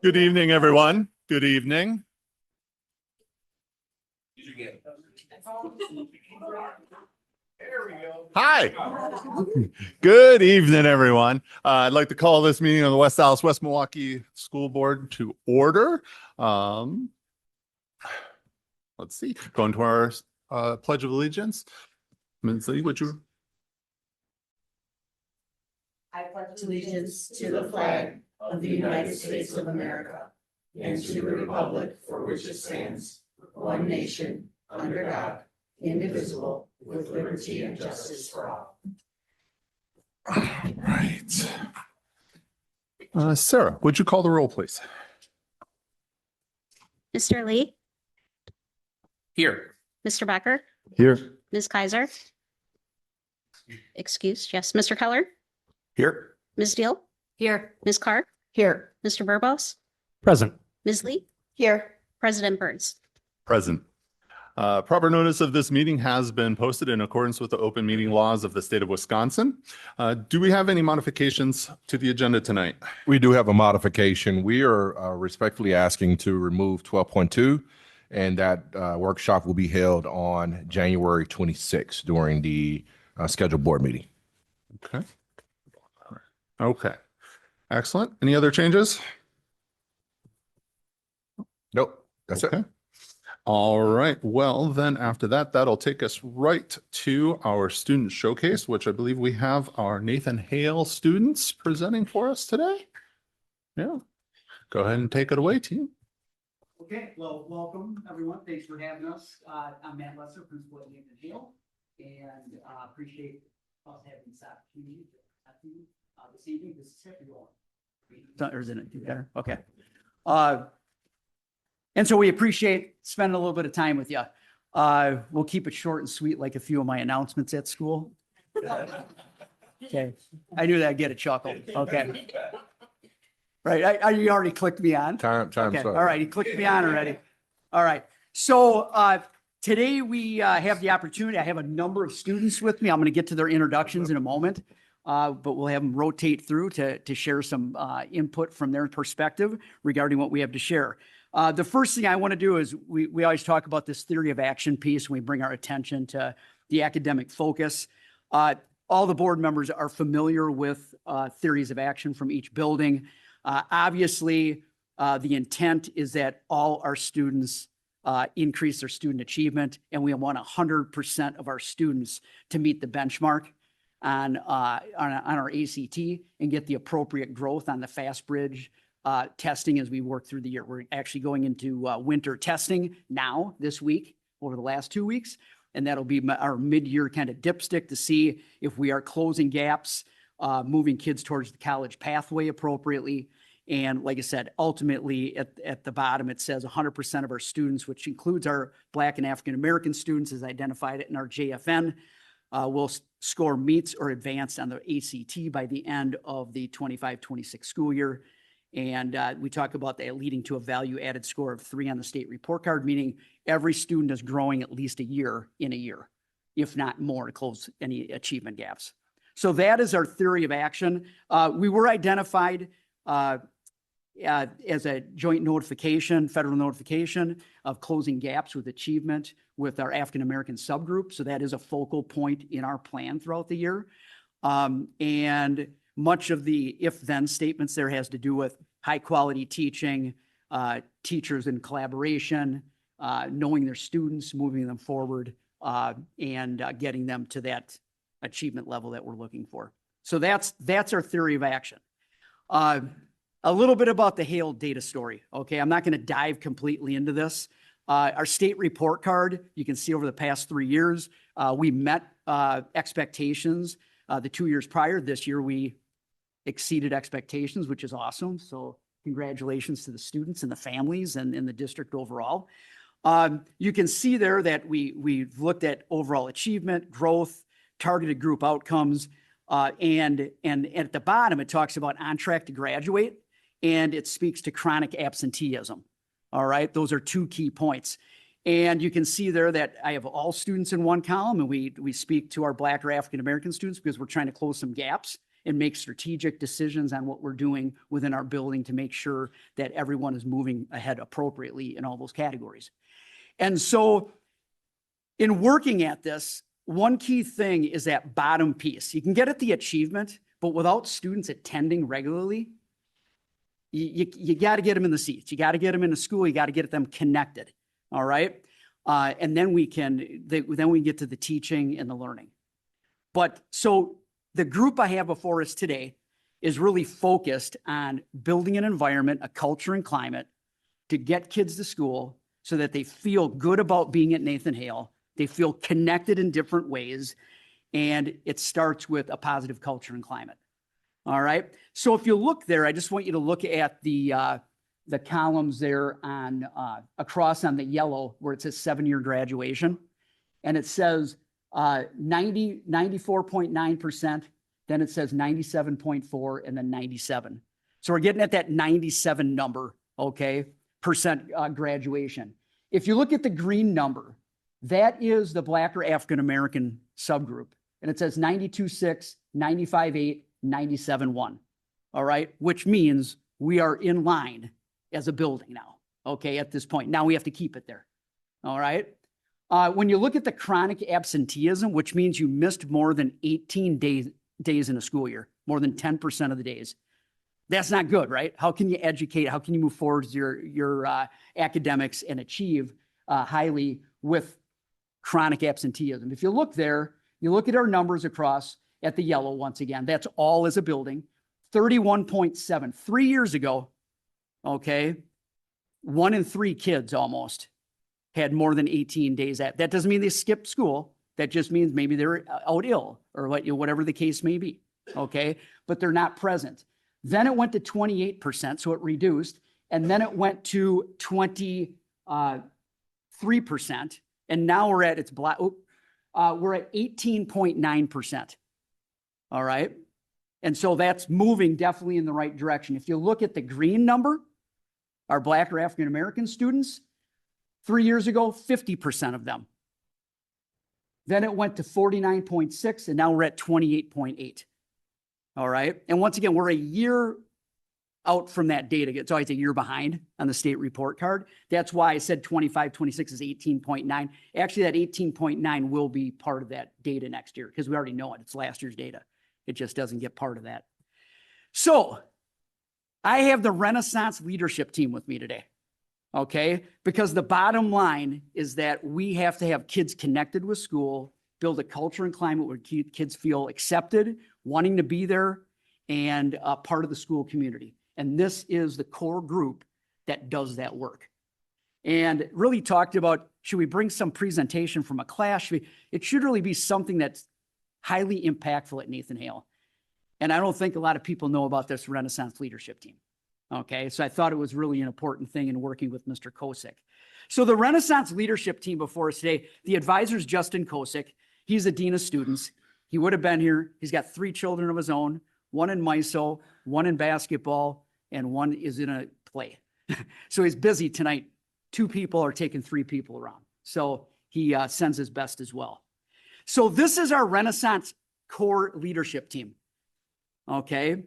Good evening, everyone. Good evening. Hi. Good evening, everyone. I'd like to call this meeting of the West Dallas West Milwaukee School Board to order. Let's see, going to our Pledge of Allegiance. Ms. Lee, would you? I pledge allegiance to the flag of the United States of America and to the republic for which it stands, one nation, under God, indivisible, with liberty and justice for all. All right. Sarah, would you call the roll, please? Mr. Lee, Here. Mr. Becker, Here. Ms. Kaiser. Excused, yes. Mr. Keller, Here. Ms. Deal, Here. Ms. Carr, Here. Mr. Burbos, Present. Ms. Lee, Here. President Burns. Present. Proper notice of this meeting has been posted in accordance with the open meeting laws of the state of Wisconsin. Do we have any modifications to the agenda tonight? We do have a modification. We are respectfully asking to remove 12.2, and that workshop will be held on January 26th during the scheduled board meeting. Okay. Okay. Excellent. Any other changes? Nope, that's it. Okay. All right. Well, then after that, that'll take us right to our student showcase, which I believe we have our Nathan Hale students presenting for us today. Yeah. Go ahead and take it away, team. Okay, well, welcome, everyone. Thanks for having us. I'm Matt Lesser, principal at Nathan Hale, and appreciate us having this opportunity to have you this evening. This is everyone. Or is it too better? Okay. And so we appreciate spending a little bit of time with you. We'll keep it short and sweet, like a few of my announcements at school. Okay, I knew that'd get a chuckle. Okay. Right, you already clicked me on. Time. Okay, all right, you clicked me on already. All right, so today we have the opportunity, I have a number of students with me. I'm going to get to their introductions in a moment, but we'll have them rotate through to share some input from their perspective regarding what we have to share. The first thing I want to do is we always talk about this theory of action piece when we bring our attention to the academic focus. All the board members are familiar with theories of action from each building. Obviously, the intent is that all our students increase their student achievement, and we want 100% of our students to meet the benchmark on our ACT and get the appropriate growth on the FastBridge testing as we work through the year. We're actually going into winter testing now this week over the last 2 weeks, and that'll be our mid-year kind of dipstick to see if we are closing gaps, moving kids towards the college pathway appropriately. And like I said, ultimately at the bottom, it says 100% of our students, which includes our Black and African-American students as identified in our JFN, will score meets or advanced on the ACT by the end of the 25-26 school year. And we talk about that leading to a value added score of 3 on the state report card, meaning every student is growing at least a year in a year, if not more, to close any achievement gaps. So that is our theory of action. We were identified as a joint notification, federal notification of closing gaps with achievement with our African-American subgroup. So that is a focal point in our plan throughout the year. And much of the if-then statements there has to do with high-quality teaching, teachers in collaboration, knowing their students, moving them forward, and getting them to that achievement level that we're looking for. So that's our theory of action. A little bit about the Hale data story. Okay, I'm not going to dive completely into this. Our state report card, you can see over the past 3 years, we met expectations. The 2 years prior, this year we exceeded expectations, which is awesome. So congratulations to the students and the families and the district overall. You can see there that we've looked at overall achievement, growth, targeted group outcomes, and at the bottom, it talks about on track to graduate, and it speaks to chronic absenteeism. All right, those are 2 key points. And you can see there that I have all students in one column, and we speak to our Black or African-American students because we're trying to close some gaps and make strategic decisions on what we're doing within our building to make sure that everyone is moving ahead appropriately in all those categories. And so in working at this, one key thing is that bottom piece. You can get at the achievement, but without students attending regularly, you got to get them in the seats. You got to get them into school. You got to get them connected. All right. And then we can get to the teaching and the learning. But so the group I have before us today is really focused on building an environment, a culture and climate to get kids to school so that they feel good about being at Nathan Hale. They feel connected in different ways. And it starts with a positive culture and climate. All right. So if you look there, I just want you to look at the columns there on across on the yellow where it says 7-year graduation. And it says 94.9%. Then it says 97.4 and then 97. So we're getting at that 97 number, okay, percent graduation. If you look at the green number, that is the Black or African-American subgroup. And it says 92.6, 95.8, 97.1. All right. Which means we are in line as a building now. Okay. At this point, now we have to keep it there. All right. When you look at the chronic absenteeism, which means you missed more than 18 days in a school year, more than 10% of the days. That's not good, right? How can you educate? How can you move forward with your academics and achieve highly with chronic absenteeism? If you look there, you look at our numbers across at the yellow once again, that's all as a building, 31.7. 3 years ago, okay, 1 in 3 kids almost had more than 18 days. That doesn't mean they skipped school. That just means maybe they're out ill or whatever the case may be, okay? But they're not present. Then it went to 28%, so it reduced. And then it went to 23%. And now we're at, we're at 18.9%. All right. And so that's moving definitely in the right direction. If you look at the green number, our Black or African-American students, 3 years ago, 50% of them. Then it went to 49.6, and now we're at 28.8. All right. And once again, we're a year out from that data. It's always a year behind on the state report card. That's why I said 25, 26 is 18.9. Actually, that 18.9 will be part of that data next year because we already know it. It's last year's data. It just doesn't get part of that. So I have the Renaissance leadership team with me today. Okay. Because the bottom line is that we have to have kids connected with school, build a culture and climate where kids feel accepted, wanting to be there, and part of the school community. And this is the core group that does that work. And really talked about, should we bring some presentation from a class? It should really be something that's highly impactful at Nathan Hale. And I don't think a lot of people know about this Renaissance leadership team. Okay, so I thought it was really an important thing in working with Mr. Kosick. So the Renaissance leadership team before us today, the advisor is Justin Kosick. He's a dean of students. He would have been here. He's got 3 children of his own, 1 in MISO, 1 in basketball, and 1 is in a play. So he's busy tonight. 2 people are taking 3 people around. So he sends his best as well. So this is our Renaissance core leadership team. Okay.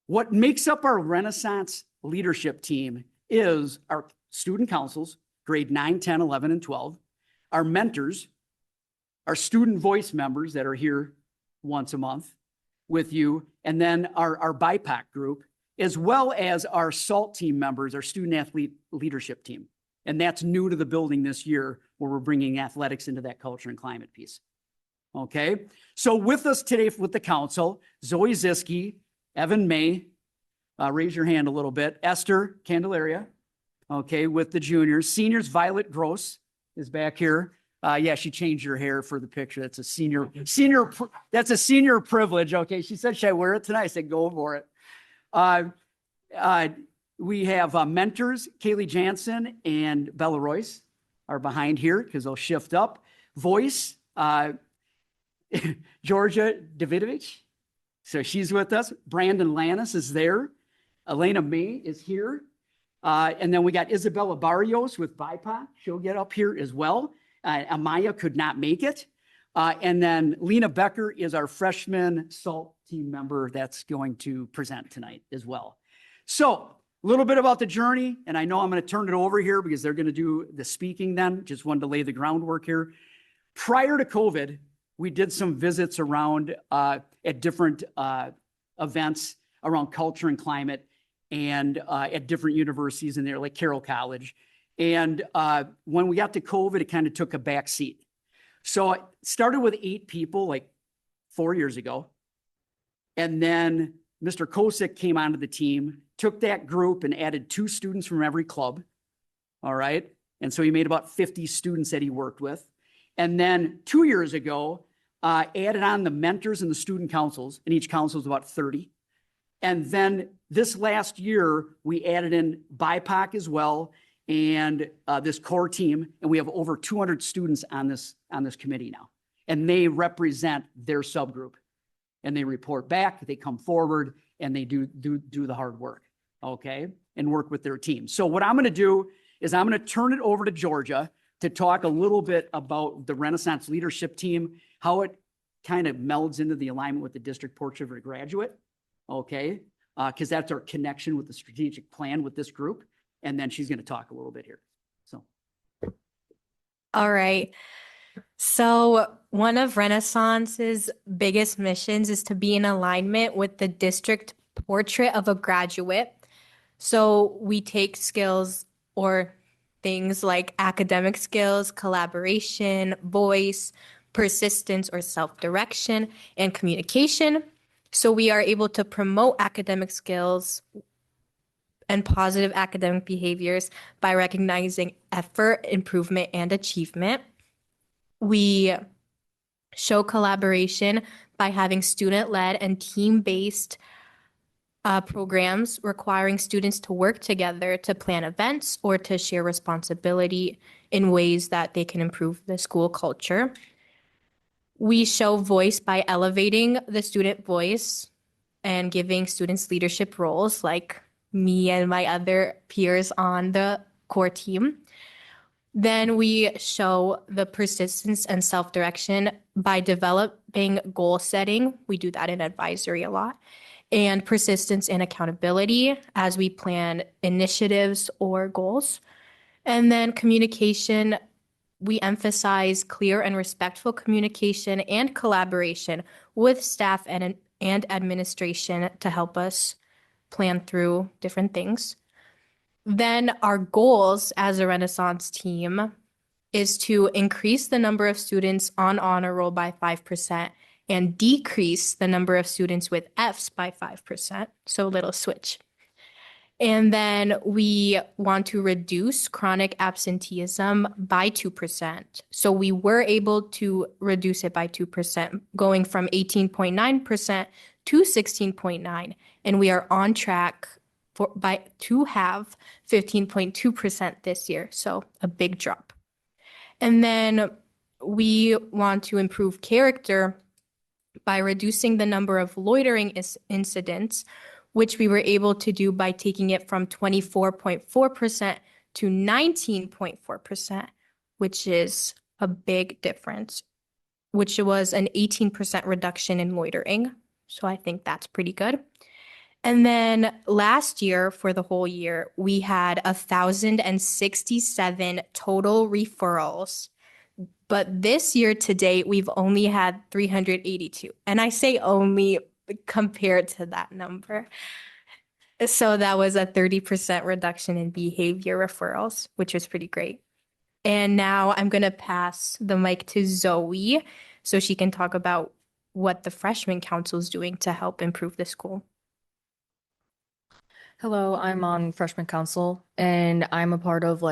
What makes up our Renaissance leadership team is our student councils, grade 9, 10, 11, and 12, our mentors, our student voice members that are here once a month with you, and then our BIPOC group, as well as our SALT team members, our student athlete leadership team. And that's new to the building this year where we're bringing athletics into that culture and climate piece. Okay. So with us today with the council, Zoe Ziske, Evan May, raise your hand a little bit, Esther Candelaria, okay, with the juniors. Seniors, Violet Gross is back here. Yeah, she changed her hair for the picture. That's a senior, that's a senior privilege. Okay. She said, should I wear it tonight? I said, go for it. We have mentors, Kaylee Jansen and Bella Royce are behind here because they'll shift up. Voice, Georgia Davidovich. So she's with us. Brandon Lannis is there. Elena May is here. And then we got Isabella Barrios with BIPOC. She'll get up here as well. Amaya could not make it. And then Lena Becker is our freshman SALT team member that's going to present tonight as well. So a little bit about the journey, and I know I'm going to turn it over here because they're going to do the speaking then. Just wanted to lay the groundwork here. Prior to COVID, we did some visits around at different events around culture and climate and at different universities in there, like Carroll College. And when we got to COVID, it kind of took a back seat. So it started with 8 people like 4 years ago. And then Mr. Kosick came onto the team, took that group and added 2 students from every club. All right. And so he made about 50 students that he worked with. And then 2 years ago, added on the mentors and the student councils, and each council is about 30. And then this last year, we added in BIPOC as well, and this core team, and we have over 200 students on this committee now. And they represent their subgroup. And they report back, they come forward, and they do the hard work, okay? And work with their team. So what I'm gonna do is I'm gonna turn it over to Georgia to talk a little bit about the Renaissance leadership team, how it kind of melds into the alignment with the district portrait of a graduate, okay? Because that's our connection with the strategic plan with this group. And then she's going to talk a little bit here. So. All right. So one of Renaissance's biggest missions is to be in alignment with the district portrait of a graduate. So we take skills or things like academic skills, collaboration, voice, persistence or self-direction, and communication. So we are able to promote academic skills and positive academic behaviors by recognizing effort, improvement, and achievement. We show collaboration by having student-led and team-based programs requiring students to work together to plan events or to share responsibility in ways that they can improve the school culture. We show voice by elevating the student voice and giving students leadership roles like me and my other peers on the core team. Then we show the persistence and self-direction by developing goal setting. We do that in advisory a lot. And persistence and accountability as we plan initiatives or goals. And then communication, we emphasize clear and respectful communication and collaboration with staff and administration to help us plan through different things. Then our goals as a Renaissance team is to increase the number of students on honor roll by 5% and decrease the number of students with Fs by 5%. So a little switch. And then we want to reduce chronic absenteeism by 2%. So we were able to reduce it by 2%, going from 18.9% to 16.9%. And we are on track to have 15.2% this year. So a big drop. And then we want to improve character by reducing the number of loitering incidents, which we were able to do by taking it from 24.4% to 19.4%, which is a big difference, which was an 18% reduction in loitering. So I think that's pretty good. And then last year, for the whole year, we had 1,067 total referrals. But this year to date, we've only had 382. And I say only compared to that number. So that was a 30% reduction in behavior referrals, which was pretty great. And now I'm going to pass the mic to Zoe so she can talk about what the freshman council is doing to help improve the school. Hello, I'm on freshman council and I'm a part of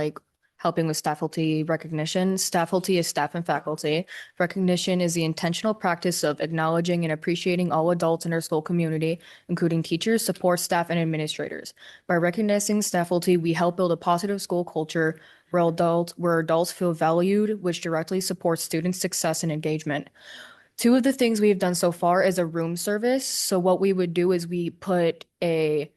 helping with faculty recognition. Faculty is staff and faculty. Recognition is the intentional practice of acknowledging and appreciating all adults in our school community, including teachers, support staff, and administrators. By recognizing faculty, we help build a positive school culture where adults feel valued, which directly supports students' success and engagement. Two of the things we've done so far is a room service. So what we would do is we put a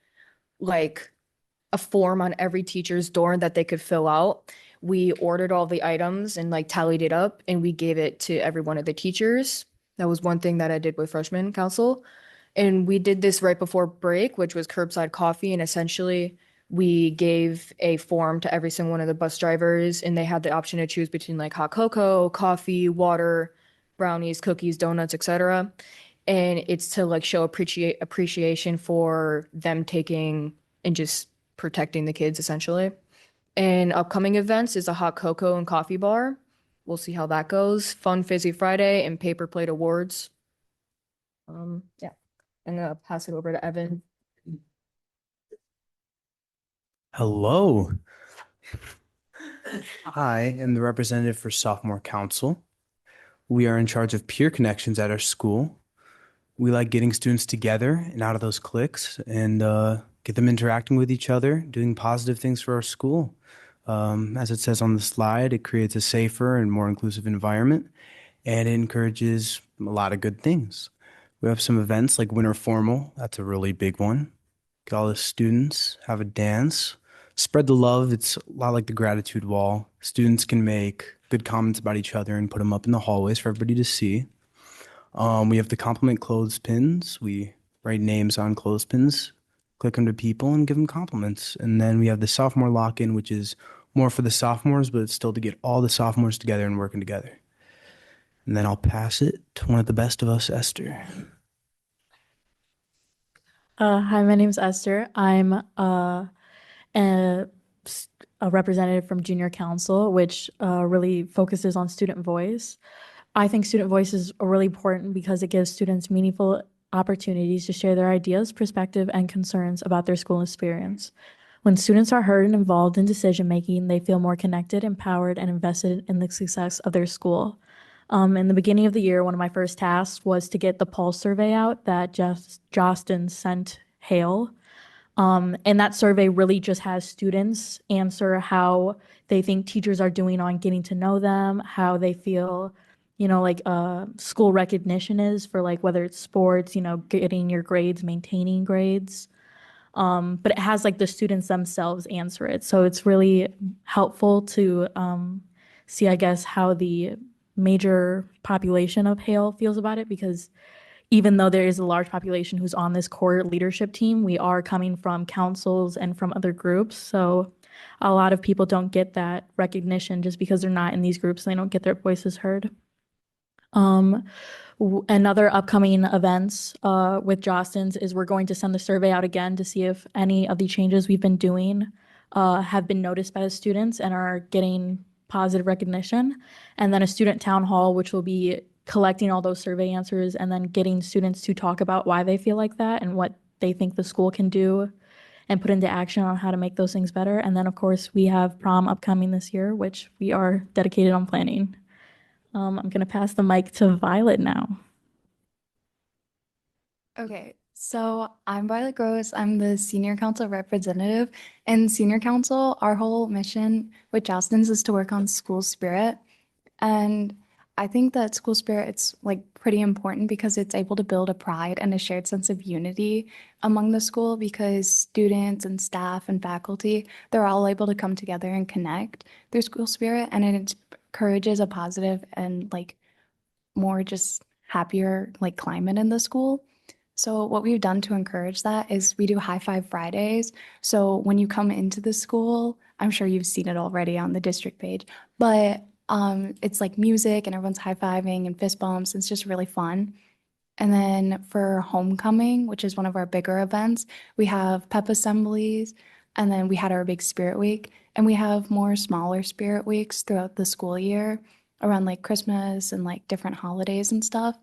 form on every teacher's door that they could fill out. we ordered all the items and like tallied it up and we gave it to every one of the teachers. That was one thing that I did with freshman council. And we did this right before break, which was curbside coffee. And essentially, we gave a form to every single one of the bus drivers, and they had the option to choose between like hot cocoa, coffee, water, brownies, cookies, donuts, etc. And it's to like show appreciation for them taking and just protecting the kids essentially. And upcoming events is a hot cocoa and coffee bar. We'll see how that goes. Fun Fizzy Friday and paper plate awards. Yeah. I'm gonna pass it over to Evan. Hello. I am the representative for Sophomore Council. We are in charge of peer connections at our school. We like getting students together and out of those cliques and get them interacting with each other, doing positive things for our school. As it says on the slide, it creates a safer and more inclusive environment, and it encourages a lot of good things. We have some events like Winter Formal. That's a really big one. Get all the students, have a dance, spread the love. It's a lot like the gratitude wall. Students can make good comments about each other and put them up in the hallways for everybody to see. We have the compliment clothespins. We write names on clothespins, click them to people, and give them compliments. And then we have the sophomore lock-in, which is more for the sophomores, but it's still to get all the sophomores together and working together. And then I'll pass it to one of the best of us, Esther. Hi, my name's Esther. I'm a, a representative from Junior Council, which really focuses on student voice. I think student voice is really important because it gives students meaningful opportunities to share their ideas, perspective, and concerns about their school experience. When students are heard and involved in decision-making, they feel more connected, empowered, and invested in the success of their school. In the beginning of the year, one of my first tasks was to get the pulse survey out that Justin sent Hale. And that survey really just has students answer how they think teachers are doing on getting to know them, how they feel, like school recognition is for like whether it's sports, getting your grades, maintaining grades. But it has like the students themselves answer it. So it's really helpful to see, I guess, how the major population of Hale feels about it, because even though there is a large population who's on this core leadership team, we are coming from councils and from other groups. So a lot of people don't get that recognition just because they're not in these groups. They don't get their voices heard. Another upcoming events with Jostens is we're going to send the survey out again to see if any of the changes we've been doing have been noticed by the students and are getting positive recognition. And then a student town hall, which will be collecting all those survey answers and then getting students to talk about why they feel like that and what they think the school can do and put into action on how to make those things better. And then, of course, we have prom upcoming this year, which we are dedicated on planning. I'm going to pass the mic to Violet now. Okay, so I'm Violet Gross. I'm the senior council representative. And senior council, our whole mission with Jostens is to work on school spirit. And I think that school spirit it's like pretty important because it's able to build a pride and a shared sense of unity among the school, because students and staff and faculty, they're all able to come together and connect through school spirit, and it encourages a positive and like more just happier like climate in the school. So what we've done to encourage that is we do High Five Fridays. So when you come into the school, I'm sure you've seen it already on the district page, but it's like music and everyone's high-fiving and fist bumps. It's just really fun. And then for homecoming, which is one of our bigger events, we have pep assemblies, and then we had our big spirit week, and we have more smaller spirit weeks throughout the school year around like Christmas and like different holidays and stuff.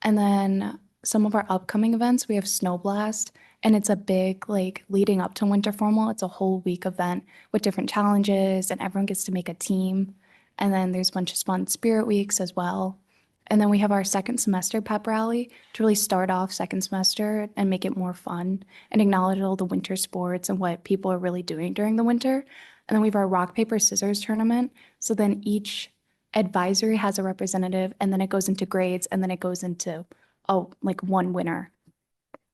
And then some of our upcoming events, we have Snow Blast, and it's a big like leading up to Winter Formal. It's a whole week event with different challenges, and everyone gets to make a team. And then there's a bunch of fun spirit weeks as well. And then we have our second semester pep rally to really start off second semester and make it more fun and acknowledge all the winter sports and what people are really doing during the winter. And then we have our rock, paper, scissors tournament. So then each advisory has a representative, and then it goes into grades, and then it goes into, like one winner.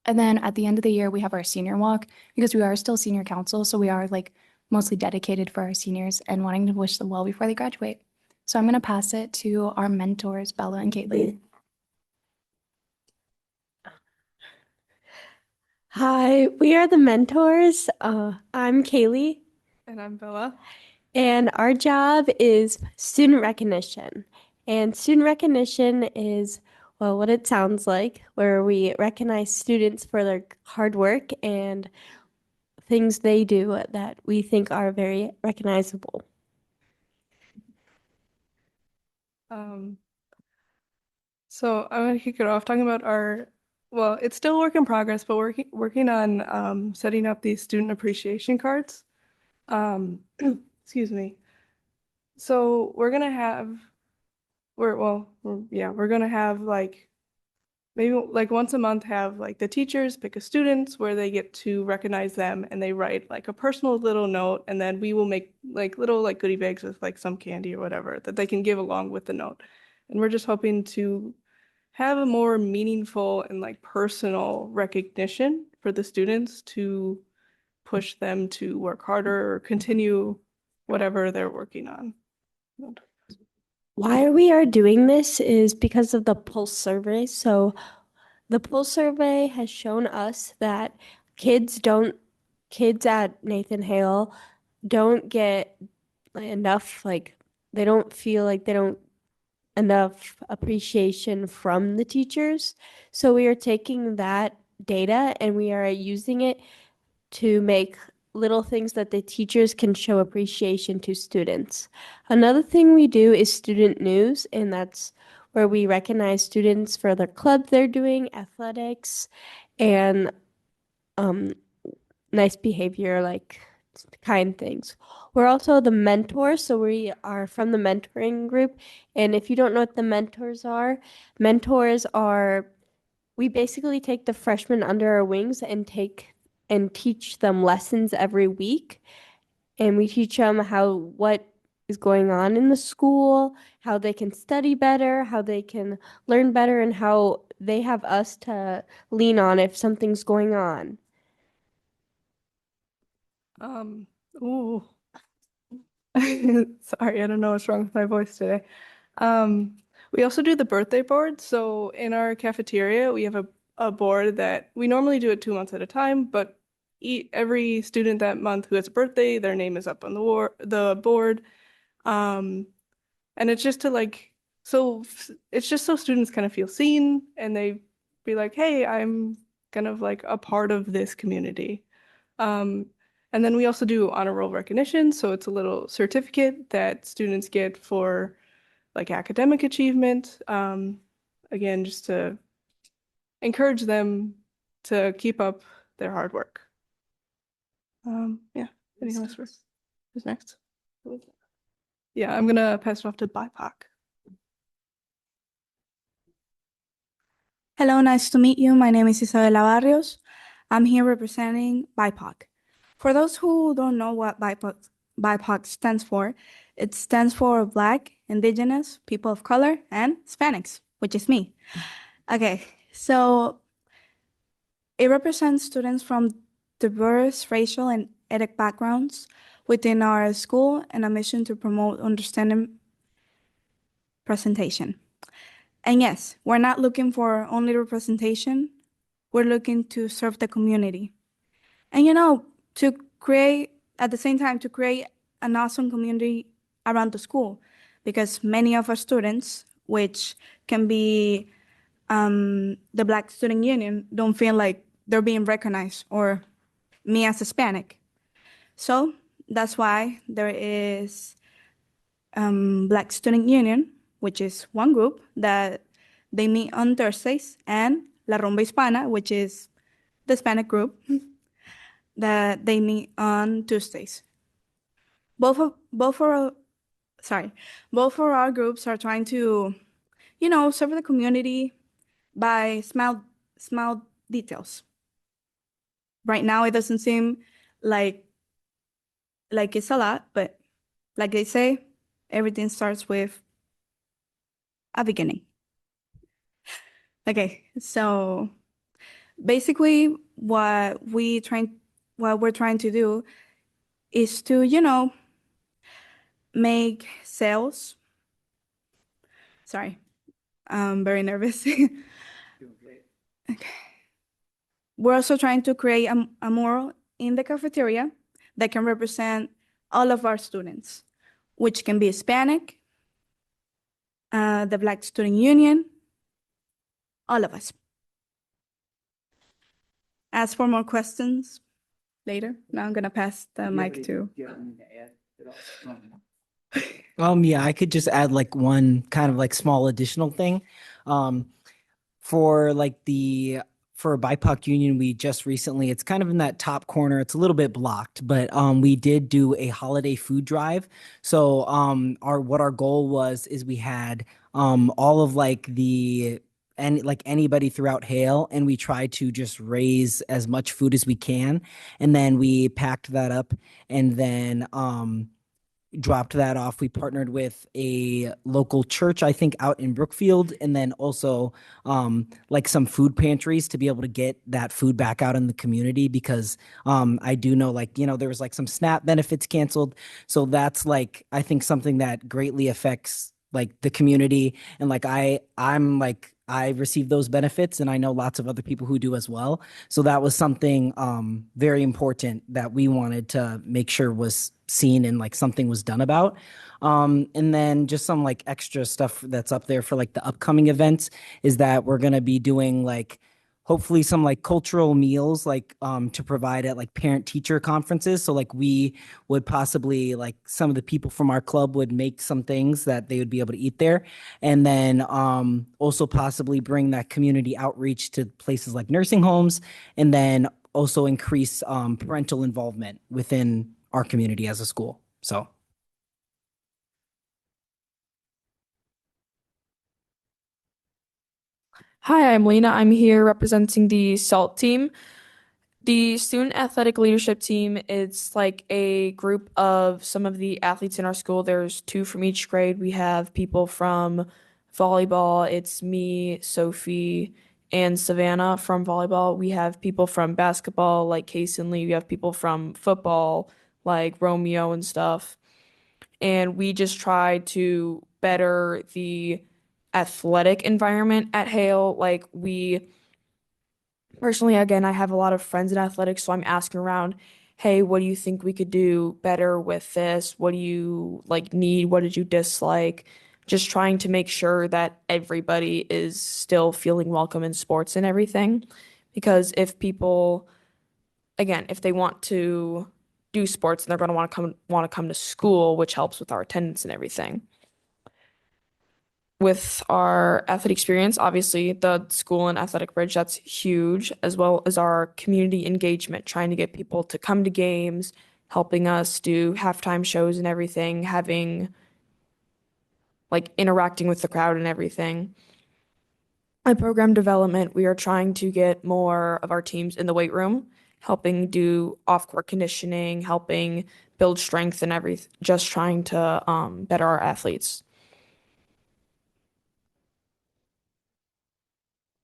And then at the end of the year, we have our senior walk because we are still senior council. So we are like mostly dedicated for our seniors and wanting to wish them well before they graduate. So I'm going to pass it to our mentors, Bella and Caitlin. Hi, we are the mentors. I'm Kaylee, And I'm Bella. and our job is student recognition. And student recognition is, well, what it sounds like, where we recognize students for their hard work and things they do that we think are very recognizable. Um, so I'm gonna kick it off talking about well, it's still a work in progress, but working on setting up these student appreciation cards. Excuse me. So we're gonna have we're gonna have like maybe like once a month have like the teachers pick a student where they get to recognize them and they write like a personal little note, and then we will make like little like goodie bags with like some candy or whatever that they can give along with the note. And we're just hoping to have a more meaningful and like personal recognition for the students to push them to work harder or continue whatever they're working on. Why we are doing this is because of the Pulse survey. So the Pulse survey has shown us that kids at Nathan Hale don't get enough, like they don't feel like they don't enough appreciation from the teachers. So we are taking that data and we are using it to make little things that the teachers can show appreciation to students. Another thing we do is student news, and that's where we recognize students for the club they're doing, athletics, and nice behavior, like kind things. We're also the mentors, so we are from the mentoring group. And if you don't know what the mentors are we basically take the freshmen under our wings and teach them lessons every week. And we teach them what is going on in the school, how they can study better, how they can learn better, and how they have us to lean on if something's going on. Ooh. Sorry, I don't know what's wrong with my voice today. We also do the birthday board. So in our cafeteria, we have a board that we normally do it 2 months at a time, but every student that month who has a birthday, their name is up on the board. And it's just to like, so it's just so students kind of feel seen and they be like, hey, I'm kind of like a part of this community. And then we also do honor roll recognition. So it's a little certificate that students get for like academic achievement. Again, just to encourage them to keep up their hard work. Yeah, anything else? Who's next? Yeah, I'm gonna pass it off to BIPOC. Hello, nice to meet you. My name is Isabela Barrios. I'm here representing BIPOC. For those who don't know what BIPOC stands for, it stands for Black, Indigenous, People of Color, and Hispanics, which is me. Okay, so it represents students from diverse racial and ethnic backgrounds within our school and a mission to promote understanding presentation. And yes, we're not looking for only representation. We're looking to serve the community. And at the same time, to create an awesome community around the school, because many of our students, which can be the Black Student Union, don't feel like they're being recognized, or me as Hispanic. So that's why there is Black Student Union, which is one group that they meet on Thursdays, and La Rumba Hispana, which is the Hispanic group that they meet on Tuesdays. Both of our groups are trying to, serve the community by small details. Right now, it doesn't seem like it's a lot, but like they say, everything starts with a beginning. Okay, so basically what we're trying to do is to, make sales. Sorry, I'm very nervous. We're also trying to create a mural in the cafeteria that can represent all of our students, which can be Hispanic, the Black Student Union, all of us. Ask for more questions later. Now I'm gonna pass the mic to. Yeah, I could just add like one kind of like small additional thing. Um, for like for BIPOC Union, we just recently, it's kind of in that top corner. It's a little bit blocked, but we did do a holiday food drive. So our goal was is we had all of like and like anybody throughout Hale, and we tried to just raise as much food as we can, and then we packed that up, and then dropped that off. We partnered with a local church, I think, out in Brookfield, and then also like some food pantries to be able to get that food back out in the community because I do know like, there was like some SNAP benefits canceled. So that's like, I think something that greatly affects like the community. And like, I'm like, I received those benefits and I know lots of other people who do as well. So that was something very important that we wanted to make sure was seen and like something was done about. And then just some like extra stuff that's up there for like the upcoming events is that we're going to be doing like hopefully some like cultural meals like to provide at like parent teacher conferences. So like we would possibly like some of the people from our club would make some things that they would be able to eat there. And then also possibly bring that community outreach to places like nursing homes and then also increase parental involvement within our community as a school. So. Hi, I'm Lena. I'm here representing the SALT team. The Student Athletic Leadership Team, it's like a group of some of the athletes in our school. There's two from each grade. We have people from volleyball. It's me, Sophie, and Savannah from volleyball. We have people from basketball like Case and Lee. We have people from football like Romeo and stuff. And we just try to better the athletic environment at Hale. Like we personally, again, I have a lot of friends in athletics, so I'm asking around, hey, what do you think we could do better with this? What do you like need? What did you dislike? Just trying to make sure that everybody is still feeling welcome in sports and everything. Because if people, again, if they want to do sports, they're going to want to come to school, which helps with our attendance and everything. With our athlete experience, obviously the school and athletic bridge, that's huge, as well as our community engagement, trying to get people to come to games, helping us do halftime shows and everything, having like interacting with the crowd and everything. At program development, we are trying to get more of our teams in the weight room, helping do off-court conditioning, helping build strength and everything, just trying to better our athletes.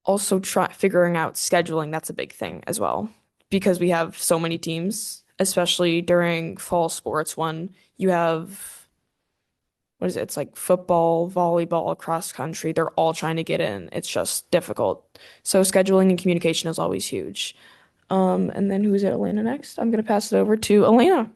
Also figuring out scheduling, that's a big thing as well because we have so many teams, especially during fall sports when you have what is it? It's like football, volleyball, cross country. They're all trying to get in. It's just difficult. So scheduling and communication is always huge. And then who's at Elena next? I'm gonna pass it over to Elena.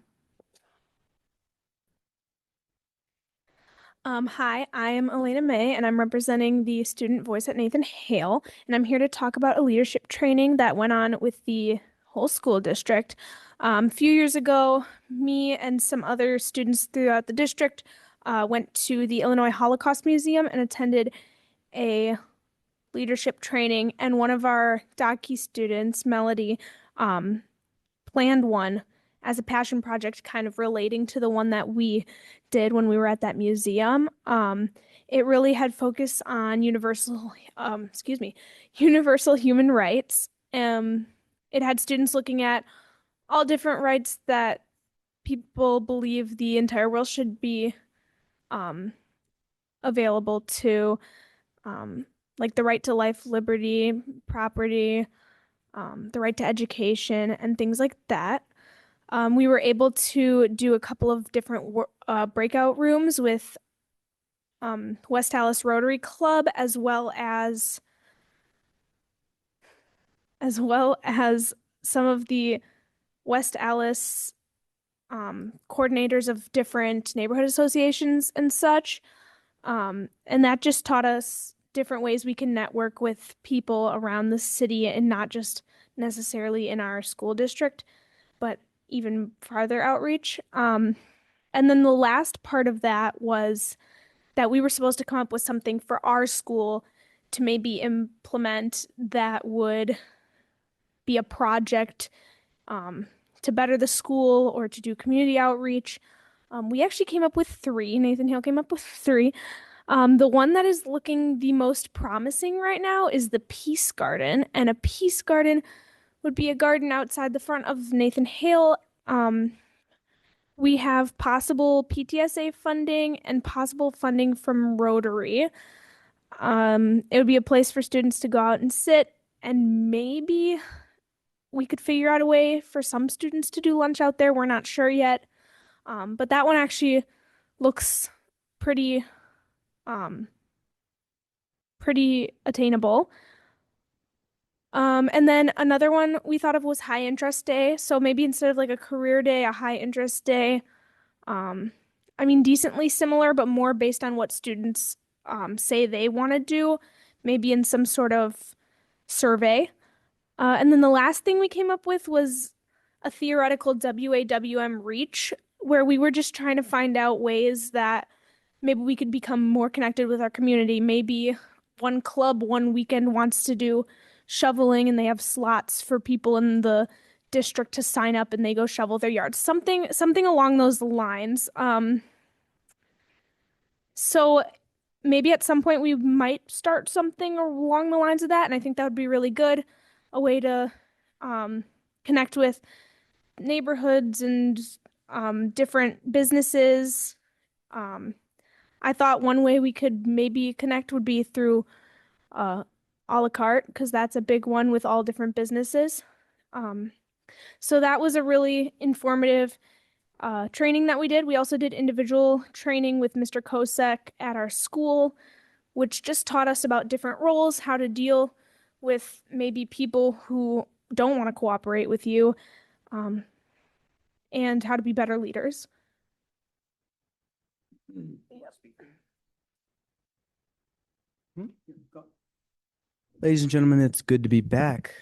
Hi, I am Elena May, and I'm representing the student voice at Nathan Hale, and I'm here to talk about a leadership training that went on with the whole school district. A few years ago, me and some other students throughout the district went to the Illinois Holocaust Museum and attended a leadership training, and one of our DOCI students, Melody, planned one as a passion project, kind of relating to the one that we did when we were at that museum. It really had focus on universal human rights. It had students looking at all different rights that people believe the entire world should be available to, like the right to life, liberty, property, the right to education, and things like that. We were able to do a couple of different breakout rooms with West Allis Rotary Club, as well as some of the West Allis coordinators of different neighborhood associations and such. And that just taught us different ways we can network with people around the city, and not just necessarily in our school district, but even farther outreach. And then the last part of that was that we were supposed to come up with something for our school to maybe implement that would be a project to better the school or to do community outreach. We actually came up with three. Nathan Hale came up with three. The one that is looking the most promising right now is the Peace Garden. And a Peace Garden would be a garden outside the front of Nathan Hale. We have possible PTSA funding and possible funding from Rotary. It would be a place for students to go out and sit, and maybe we could figure out a way for some students to do lunch out there. We're not sure yet. But that one actually looks pretty attainable. And then another one we thought of was high interest day. So maybe instead of like a career day, a high interest day. I mean, decently similar, but more based on what students say they want to do, maybe in some sort of survey. And then the last thing we came up with was a theoretical WAWM reach, where we were just trying to find out ways that maybe we could become more connected with our community. Maybe one club one weekend wants to do shoveling, and they have slots for people in the district to sign up, and they go shovel their yards. Something along those lines. So maybe at some point we might start something along the lines of that, and I think that would be really good. A way to connect with neighborhoods and different businesses. I thought one way we could maybe connect would be through a la carte, because that's a big one with all different businesses. So that was a really informative training that we did. We also did individual training with Mr. Kosek at our school, which just taught us about different roles, how to deal with maybe people who don't want to cooperate with you, and how to be better leaders. Ladies and gentlemen, it's good to be back.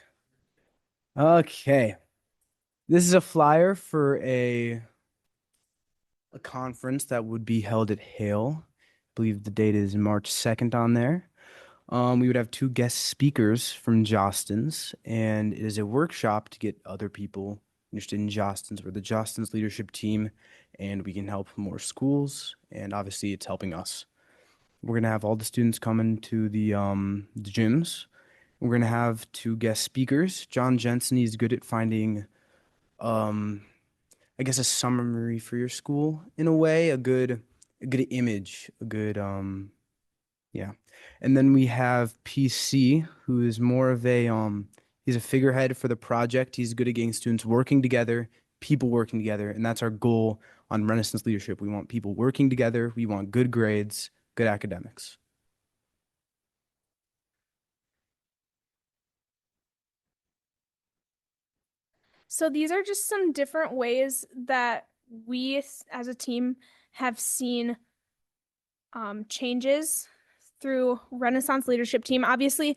Okay. This is a flyer for a conference that would be held at Hale. I believe the date is March 2nd on there. We would have 2 guest speakers from Jostens, and it is a workshop to get other people interested in Jostens. We're the Jostens leadership team, and we can help more schools, and obviously it's helping us. We're gonna have all the students coming to the gyms. We're gonna have 2 guest speakers. John Jensen, he's good at finding, I guess, a summary for your school in a way, a good image, a good yeah. And then we have PC, who is more of a he's a figurehead for the project. He's good at getting students working together, people working together, and that's our goal on Renaissance Leadership. We want people working together. We want good grades, good academics. So these are just some different ways that we as a team have seen changes through Renaissance Leadership Team. Obviously,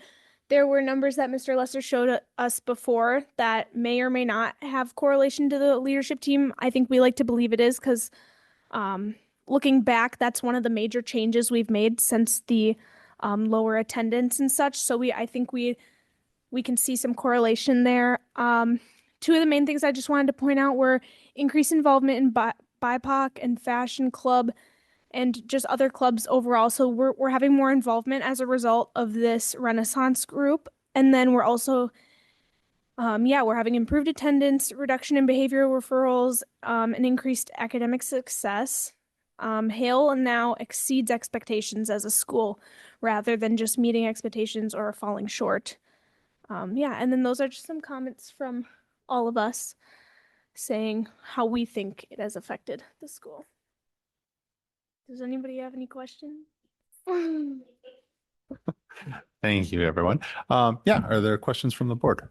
there were numbers that Mr. Lester showed us before that may or may not have correlation to the leadership team. I think we like to believe it is, because looking back, that's one of the major changes we've made since the lower attendance and such. So I think we can see some correlation there. 2 of the main things I just wanted to point out were increased involvement in BIPOC and Fashion Club and just other clubs overall. So we're having more involvement as a result of this Renaissance group. And then we're also, we're having improved attendance, reduction in behavioral referrals, and increased academic success. Hale now exceeds expectations as a school rather than just meeting expectations or falling short. And then those are just some comments from all of us. saying how we think it has affected the school. Does anybody have any questions? Thank you, everyone. Yeah, are there questions from the board?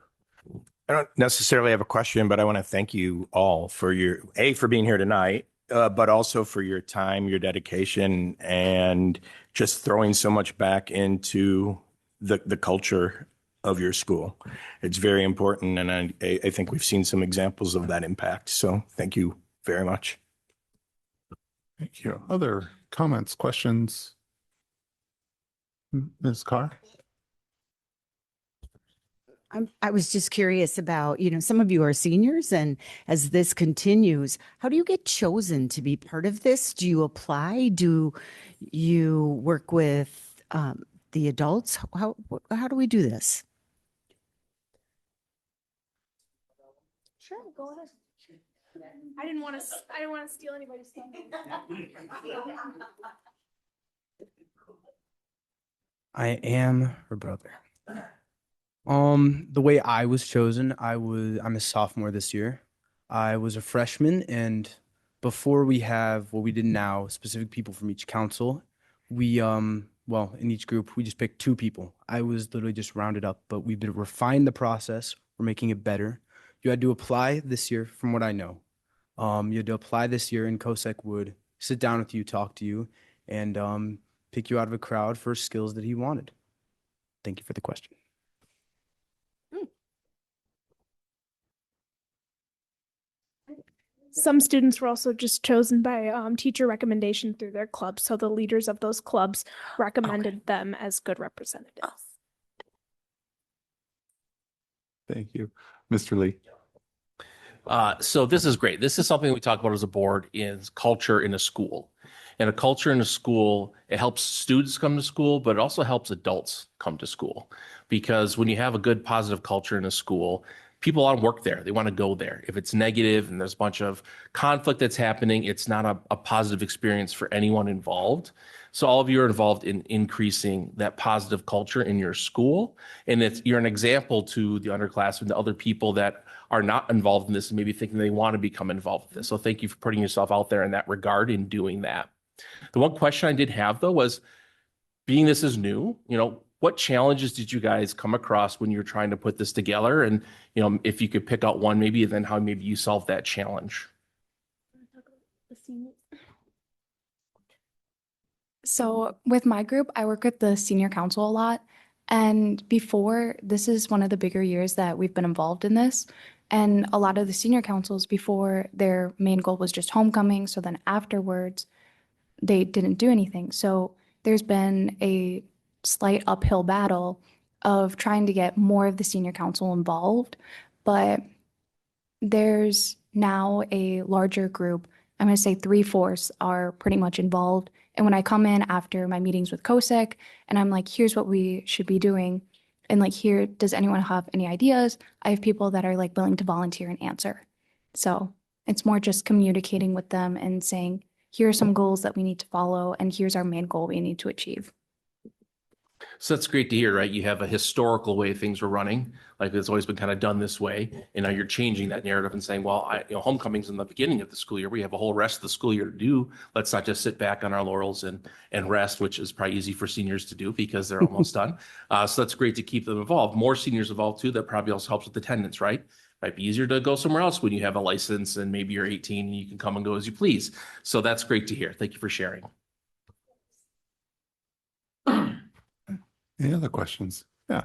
I don't necessarily have a question, but I want to thank you all for for being here tonight, but also for your time, your dedication, and just throwing so much back into the culture of your school. It's very important, and I think we've seen some examples of that impact. So thank you very much. Thank you. Other comments, questions? Ms. Carr? I was just curious about, some of you are seniors, and as this continues, how do you get chosen to be part of this? Do you apply? Do you work with the adults? How do we do this? Sure, go ahead. I didn't want to steal anybody's thunder. I am her brother. The way I was chosen, I'm a sophomore this year. I was a freshman, and before we have what we did now, specific people from each council, we in each group we just picked 2 people. I was literally just rounded up, but we've refined the process. We're making it better. You had to apply this year, from what I know. You had to apply this year, and COSEC would sit down with you, talk to you, and pick you out of a crowd for skills that he wanted. Thank you for the question. Some students were also just chosen by teacher recommendation through their clubs. So the leaders of those clubs recommended them as good representatives. Thank you. Mr. Lee? So this is great. This is something we talk about as a board, is culture in a school. And a culture in a school, it helps students come to school, but it also helps adults come to school. Because when you have a good, positive culture in a school, people want to work there. They want to go there. If it's negative and there's a bunch of conflict that's happening, it's not a positive experience for anyone involved. So all of you are involved in increasing that positive culture in your school. And you're an example to the underclassmen, to other people that are not involved in this and maybe thinking they want to become involved with this. So thank you for putting yourself out there in that regard in doing that. The one question I did have, though, was, being this is new, what challenges did you guys come across when you were trying to put this together? And, if you could pick out one, maybe then how maybe you solved that challenge. So with my group, I work with the senior council a lot. And before, this is one of the bigger years that we've been involved in this. And a lot of the senior councils before, their main goal was just homecoming. So then afterwards, they didn't do anything. So there's been a slight uphill battle of trying to get more of the senior council involved. But there's now a larger group. I'm going to say 3/4 are pretty much involved. And when I come in after my meetings with COSEC and I'm like, here's what we should be doing, and like, here, does anyone have any ideas? I have people that are like willing to volunteer and answer. So it's more just communicating with them and saying, here are some goals that we need to follow, and here's our main goal we need to achieve. So that's great to hear, right? You have a historical way things were running, like it's always been kind of done this way, and now you're changing that narrative and saying, well, homecoming's in the beginning of the school year. We have a whole rest of the school year to do. Let's not just sit back on our laurels and rest, which is probably easy for seniors to do because they're almost done. So that's great to keep them involved. More seniors involved too. That probably also helps with attendance, right? Might be easier to go somewhere else when you have a license and maybe you're 18 and you can come and go as you please. So that's great to hear. Thank you for sharing. Any other questions? Yeah.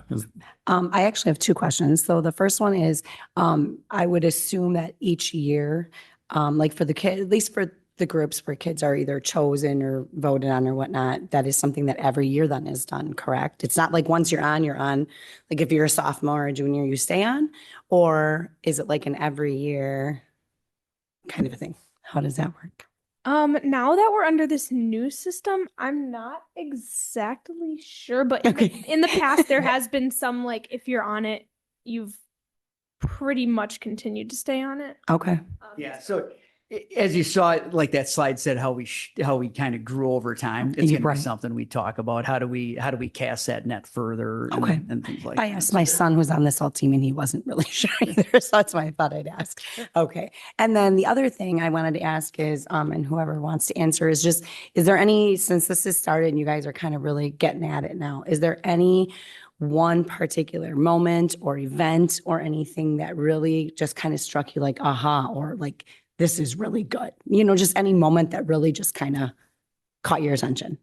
I actually have 2 questions. So the first one is, I would assume that each year, like for the kid, at least for the groups where kids are either chosen or voted on or whatnot, that is something that every year then is done, correct? It's not like once you're on, like if you're a sophomore or junior, you stay on, or is it like an every year kind of a thing? How does that work? Now that we're under this new system, I'm not exactly sure, but in the past there has been some, like, if you're on it, you've pretty much continued to stay on it. Okay. Yeah, so as you saw, like that slide said, how we kind of grew over time. It's going to Right. be something we talk about. How do we cast that net further and, Okay. and things like I that. asked my son who's on the SALT team and he wasn't really sure either. So that's why I thought I'd ask. Okay. And then the other thing I wanted to ask is, and whoever wants to answer is just, is there any, since this has started and you guys are kind of really getting at it now, is there any one particular moment or event or anything that really just kind of struck you like, aha, or like, this is really good? You know, just any moment that really just kind of caught your attention.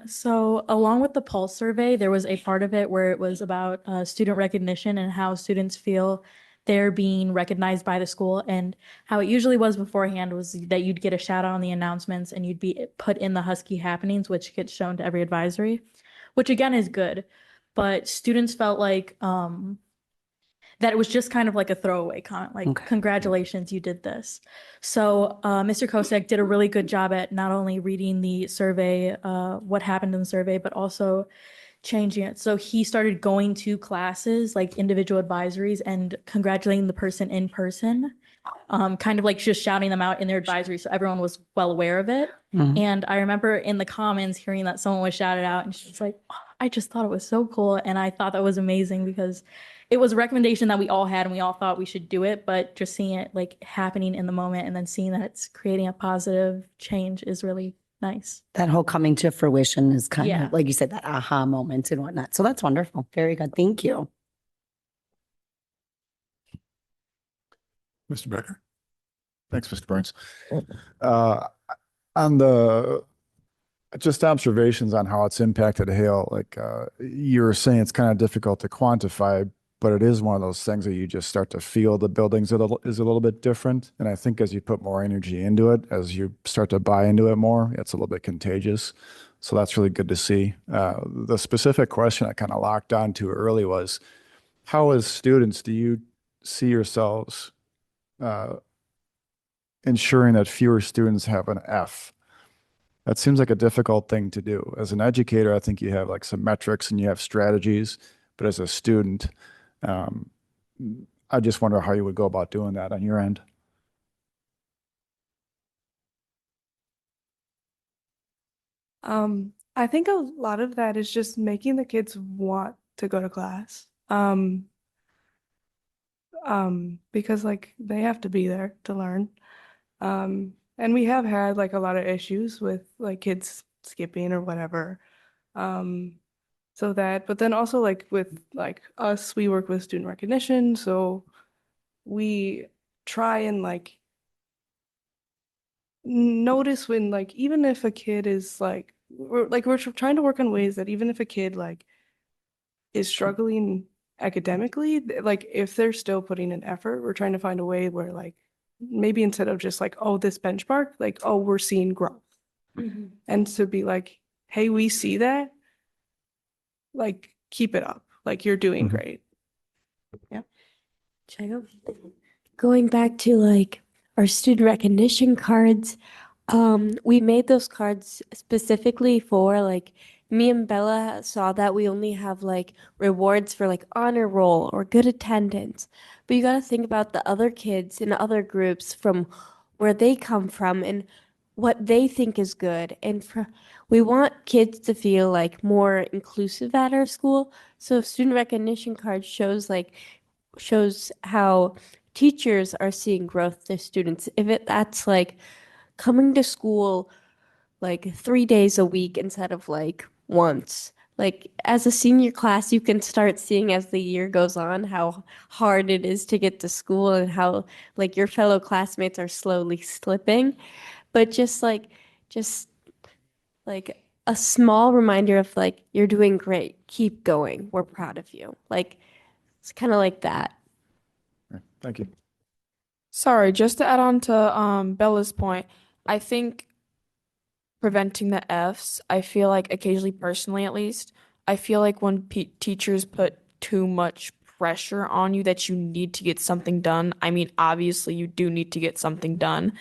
So along with the pulse survey, there was a part of it where it was about student recognition and how students feel they're being recognized by the school, and how it usually was beforehand was that you'd get a shout out on the announcements and you'd be put in the Husky happenings, which gets shown to every advisory, which again is good. But students felt like that it was just kind of like a throwaway comment, like, congratulations, you did this. So Mr. Kosek did a really good job at not only reading the survey, what happened in the survey, but also changing it. So he started going to classes, like individual advisories, and congratulating the person in person, kind of like just shouting them out in their advisory so everyone was well aware of it. Mhm. And I remember in the comments hearing that someone was shouted out and she's like, "Oh, I just thought it was so cool." And I thought that was amazing because it was a recommendation that we all had and we all thought we should do it, but just seeing it like happening in the moment and then seeing that it's creating a positive change is really nice. That whole coming to fruition is kind Yeah. of, like you said, that aha moment and whatnot. So that's wonderful. Very good. Thank you. Mr. Becker? Thanks, Mr. Burns. On the just observations on how it's impacted Hale, like you were saying, it's kind of difficult to quantify, but it is one of those things that you just start to feel the buildings is a little bit different. And I think as you put more energy into it, as you start to buy into it more, it's a little bit contagious. So that's really good to see. The specific question I kind of locked on to early was, how as students do you see yourselves ensuring that fewer students have an F? That seems like a difficult thing to do. As an educator, I think you have like some metrics and you have strategies, but as a student, I just wonder how you would go about doing that on your end. I think a lot of that is just making the kids want to go to class. Because like they have to be there to learn. And we have had like a lot of issues with like kids skipping or whatever. So that, but then also like with like us, we work with student recognition, so we try and like notice when like even if a kid is like we're trying to work on ways that even if a kid like is struggling academically, like if they're still putting in effort, we're trying to find a way where like maybe instead of just like, oh, this benchmark, like, oh, we're seeing growth. And to be like, hey, we see that, like keep it up, like you're doing great. Should I go? Going back to like our student recognition cards, we made those cards specifically for like me and Bella saw that we only have like rewards for like honor roll or good attendance. But you got to think about the other kids in other groups from where they come from and what they think is good. And we want kids to feel like more inclusive at our school. So student recognition card shows how teachers are seeing growth to students. That's like coming to school like 3 days a week instead of like once. Like as a senior class, you can start seeing as the year goes on how hard it is to get to school and how like your fellow classmates are slowly slipping. But just like a small reminder of like you're doing great, keep going, we're proud of you. Like it's kind of like that. Thank you. Sorry, just to add on to Bella's point, I think preventing the Fs, I feel like occasionally, personally at least, I feel like when teachers put too much pressure on you that you need to get something done, I mean, obviously you do need to get something done.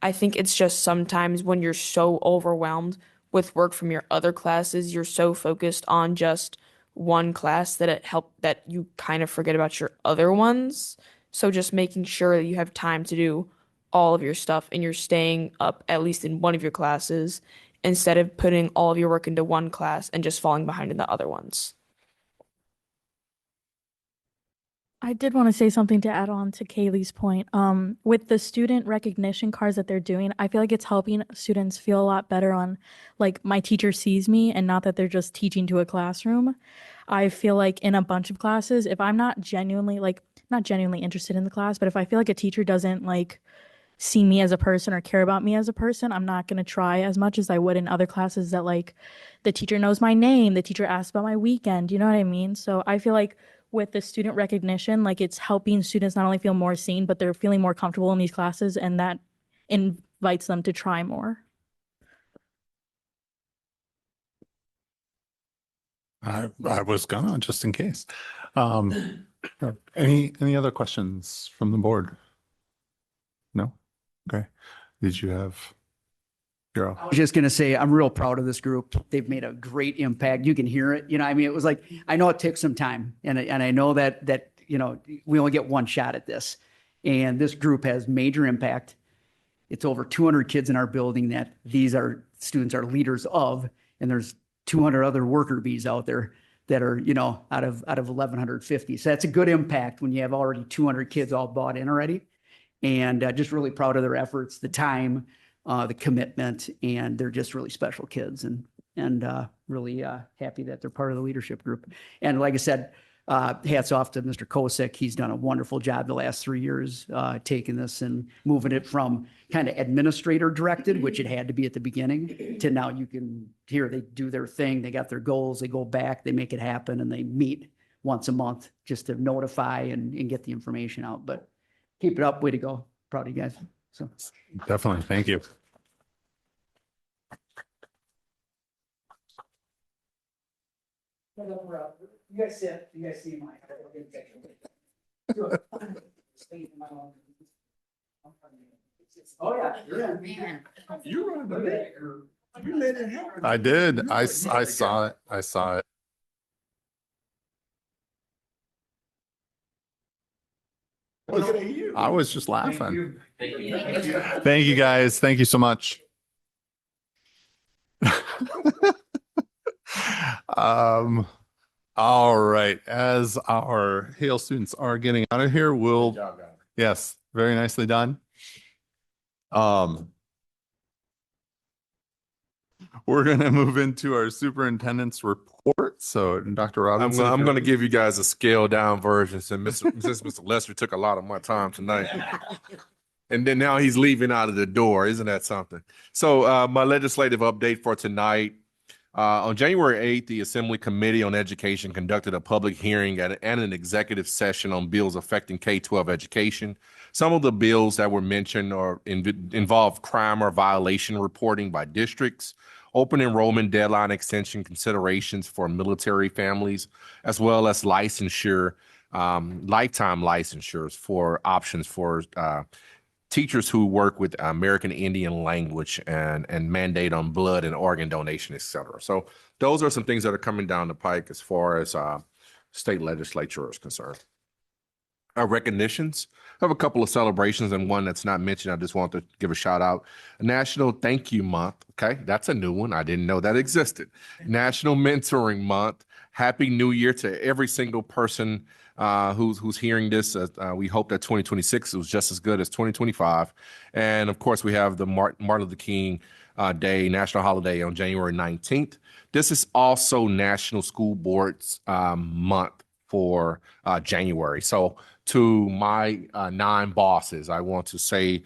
I think it's just sometimes when you're so overwhelmed with work from your other classes, you're so focused on just one class that you kind of forget about your other ones. So just making sure that you have time to do all of your stuff and you're staying up at least in one of your classes instead of putting all of your work into one class and just falling behind in the other ones. I did want to say something to add on to Kaylee's point. With the student recognition cards that they're doing, I feel like it's helping students feel a lot better on, like, my teacher sees me and not that they're just teaching to a classroom. I feel like in a bunch of classes, if I'm not genuinely, like, not genuinely interested in the class, but if I feel like a teacher doesn't, like, see me as a person or care about me as a person, I'm not going to try as much as I would in other classes that, like, the teacher knows my name, the teacher asks about my weekend, you know what I mean? So I feel like with the student recognition, like, it's helping students not only feel more seen, but they're feeling more comfortable in these classes, and that invites them to try more. I was gonna, just in case. Any other questions from the board? No? Okay. Did you have? You're I was just going to say, I'm real proud of this group. They've made a great impact. You can hear it. You know, I mean, it was like, I know it took some time and I know that, you know, we only get one shot at this, and this group has major impact. It's over 200 kids in our building that these are students are leaders of, and there's 200 other worker bees out there that are, you know, out of 1,150. So that's a good impact when you have already 200 kids all bought in already. And just really proud of their efforts, the time, the commitment, and they're just really special kids, and really happy that they're part of the leadership group. And like I said, hats off to Mr. Kosick. He's done a wonderful job the last 3 years, taking this and moving it from kind of administrator directed, which it had to be at the beginning, to now you can hear they do their thing. They got their goals. They go back, they make it happen, and they meet once a month just to notify and get the information out. But keep it up. Way to go. Proud of you guys. So definitely. Thank you. You guys sit. You guys see my. Oh yeah, You run the back. You let it happen. I did. I saw it. I saw it. I was just laughing. Thank you guys. Thank you so much. All right. As our Hale students are getting out of here, yes, very nicely done. We're going to move into our superintendent's report. So Dr. Robinson. I'm going to give you guys a scaled down version since Mr. Lester took a lot of my time tonight. And then now he's leaving out of the door. Isn't that something? So my legislative update for tonight. On January 8th, the Assembly Committee on Education conducted a public hearing and an executive session on bills affecting K-12 education. Some of the bills that were mentioned involve crime or violation reporting by districts, open enrollment deadline extension considerations for military families, as well as licensure, lifetime licensures for options for teachers who work with American Indian language and mandate on blood and organ donation, et cetera. So those are some things that are coming down the pike as far as state legislature is concerned. Our recognitions have a couple of celebrations, and one that's not mentioned, I just want to give a shout out. National Thank You Month. Okay, that's a new one. I didn't know that existed. National Mentoring Month. Happy New Year to every single person who's hearing this. We hope that 2026 was just as good as 2025. And of course, we have the Martin Luther King Day, national holiday on January 19th. This is also National School Boards Month for January. So to my 9 bosses, I want to say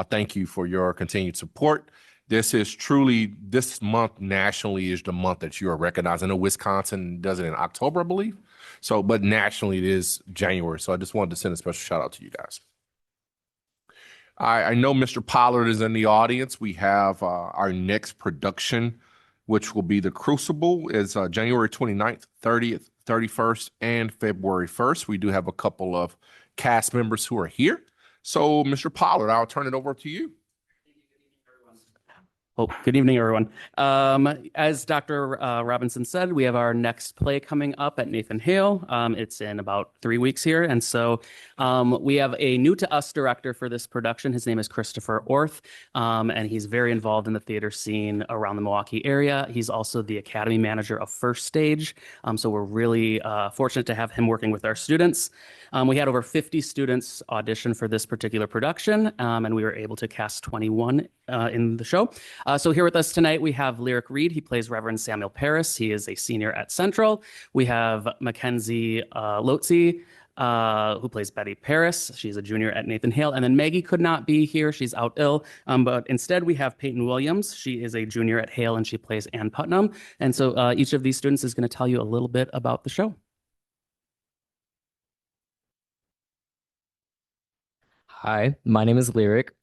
thank you for your continued support. This is truly, this month nationally is the month that you are recognized. I know Wisconsin does it in October, I believe. So, but nationally it is January. So I just wanted to send a special shout out to you guys. I know Mr. Pollard is in the audience. We have our next production, which will be The Crucible, is January 29th, 30th, 31st, and February 1st. We do have a couple of cast members who are here. So, Mr. Pollard, I'll turn it over to you. Well, good evening, everyone. As Dr. Robinson said, we have our next play coming up at Nathan Hale. It's in about 3 weeks here. And so we have a new to us director for this production. His name is Christopher Orth, and he's very involved in the theater scene around the Milwaukee area. He's also the academy manager of First Stage. So we're really fortunate to have him working with our students. We had over 50 students audition for this particular production, and we were able to cast 21 in the show. So here with us tonight, we have Lyric Reed. He plays Reverend Samuel Paris. He is a senior at Central. We have Mackenzie Lotze, who plays Betty Paris. She's a junior at Nathan Hale. And then Maggie could not be here. She's out ill. But instead, we have Peyton Williams. She is a junior at Hale, and she plays Ann Putnam. And so each of these students is going to tell you a little bit about the show. Hi, my name is Lyric.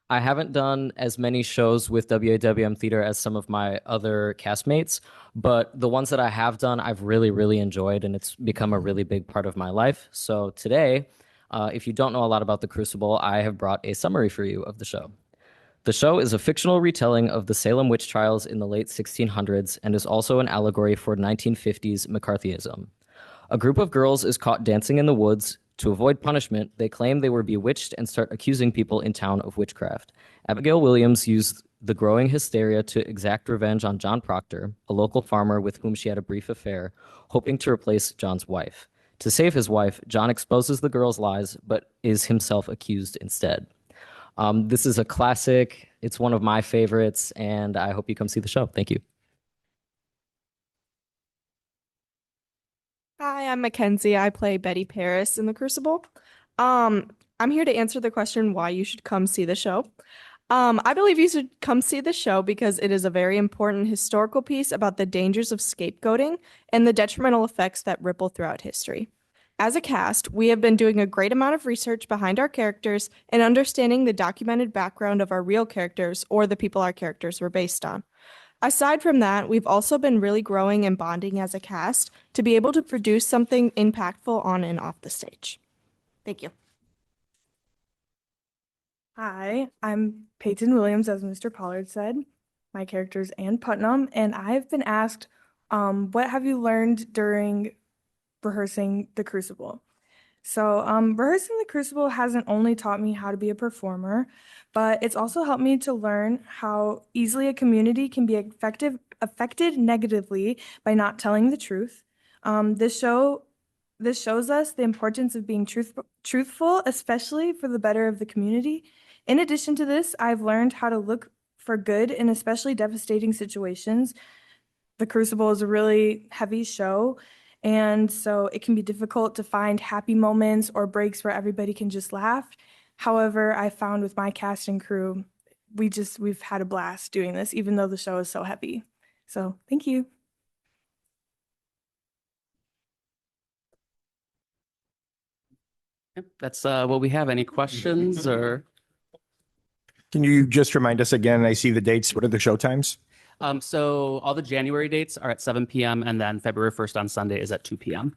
I haven't done as many shows with WAWM Theater as some of my other castmates, but the ones that I have done, I've really, really enjoyed, and it's become a really big part of my life. So today, if you don't know a lot about The Crucible, I have brought a summary for you of the show. The show is a fictional retelling of the Salem witch trials in the late 1600s and is also an allegory for 1950s McCarthyism. A group of girls is caught dancing in the woods. To avoid punishment, they claim they were bewitched and start accusing people in town of witchcraft. Abigail Williams used the growing hysteria to exact revenge on John Proctor, a local farmer with whom she had a brief affair, hoping to replace John's wife. To save his wife, John exposes the girl's lies, but is himself accused instead. This is a classic. It's one of my favorites, and I hope you come see the show. Thank you. Hi, I'm Mackenzie. I play Betty Paris in The Crucible. I'm here to answer the question why you should come see the show. I believe you should come see the show because it is a very important historical piece about the dangers of scapegoating and the detrimental effects that ripple throughout history. As a cast, we have been doing a great amount of research behind our characters and understanding the documented background of our real characters or the people our characters were based on. Aside from that, we've also been really growing and bonding as a cast to be able to produce something impactful on and off the stage. Thank you. Hi, I'm Peyton Williams, as Mr. Pollard said. My character is Ann Putnam, and I've been asked, what have you learned during rehearsing The Crucible? So, rehearsing The Crucible hasn't only taught me how to be a performer, but it's also helped me to learn how easily a community can be affected negatively by not telling the truth. This shows us the importance of being truthful, especially for the better of the community. In addition to this, I've learned how to look for good in especially devastating situations. The Crucible is a really heavy show, and so it can be difficult to find happy moments or breaks where everybody can just laugh. However, I found with my cast and crew, we've had a blast doing this, even though the show is so heavy. So thank you. Yep, that's what we have. Any questions or? Can you just remind us again? I see the dates. What are the show times? So all the January dates are at 7 p.m. and then February 1st on Sunday is at 2 p.m.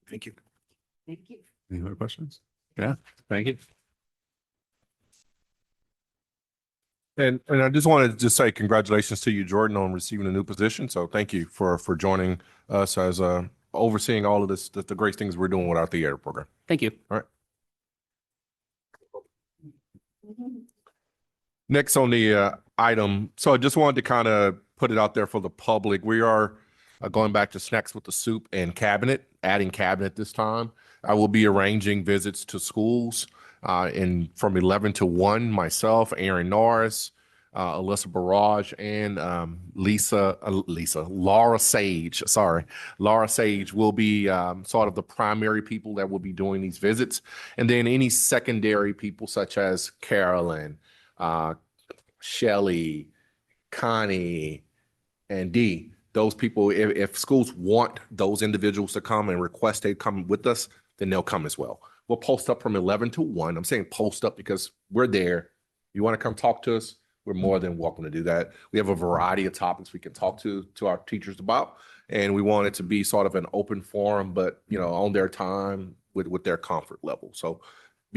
Thank you. Thank you. Any other questions? Yeah, thank you. And I just wanted to just say congratulations to you, Jordan, on receiving a new position. So thank you for joining us as overseeing all of this, the great things we're doing with our theater program. Thank you. All right. Next on the item, so I just wanted to kind of put it out there for the public. We are going back to Snacks with the Soup and Cabinet, adding Cabinet this time. I will be arranging visits to schools from 11 to 1, myself, Aaron Norris, Alyssa Barrage, and Laura Sage. Sorry, Laura Sage will be sort of the primary people that will be doing these visits. And then any secondary people such as Carolyn, Shelly, Connie, and Dee. Those people, if schools want those individuals to come and request they come with us, then they'll come as well. We'll post up from 11 to 1. I'm saying post up because we're there. You want to come talk to us? We're more than welcome to do that. We have a variety of topics we can talk to our teachers about, and we want it to be sort of an open forum, but on their time with their comfort level. So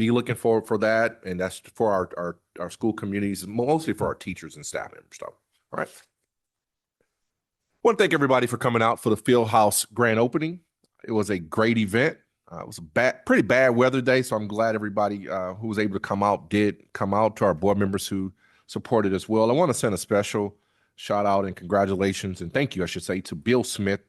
be looking for that. And that's for our school communities, mostly for our teachers and staff members. So, all right. I want to thank everybody for coming out for the Fieldhouse grand opening. It was a great event. It was a pretty bad weather day, so I'm glad everybody who was able to come out did come out. To our board members who supported as well, I want to send a special shout out and congratulations and thank you, I should say, to Bill Smith,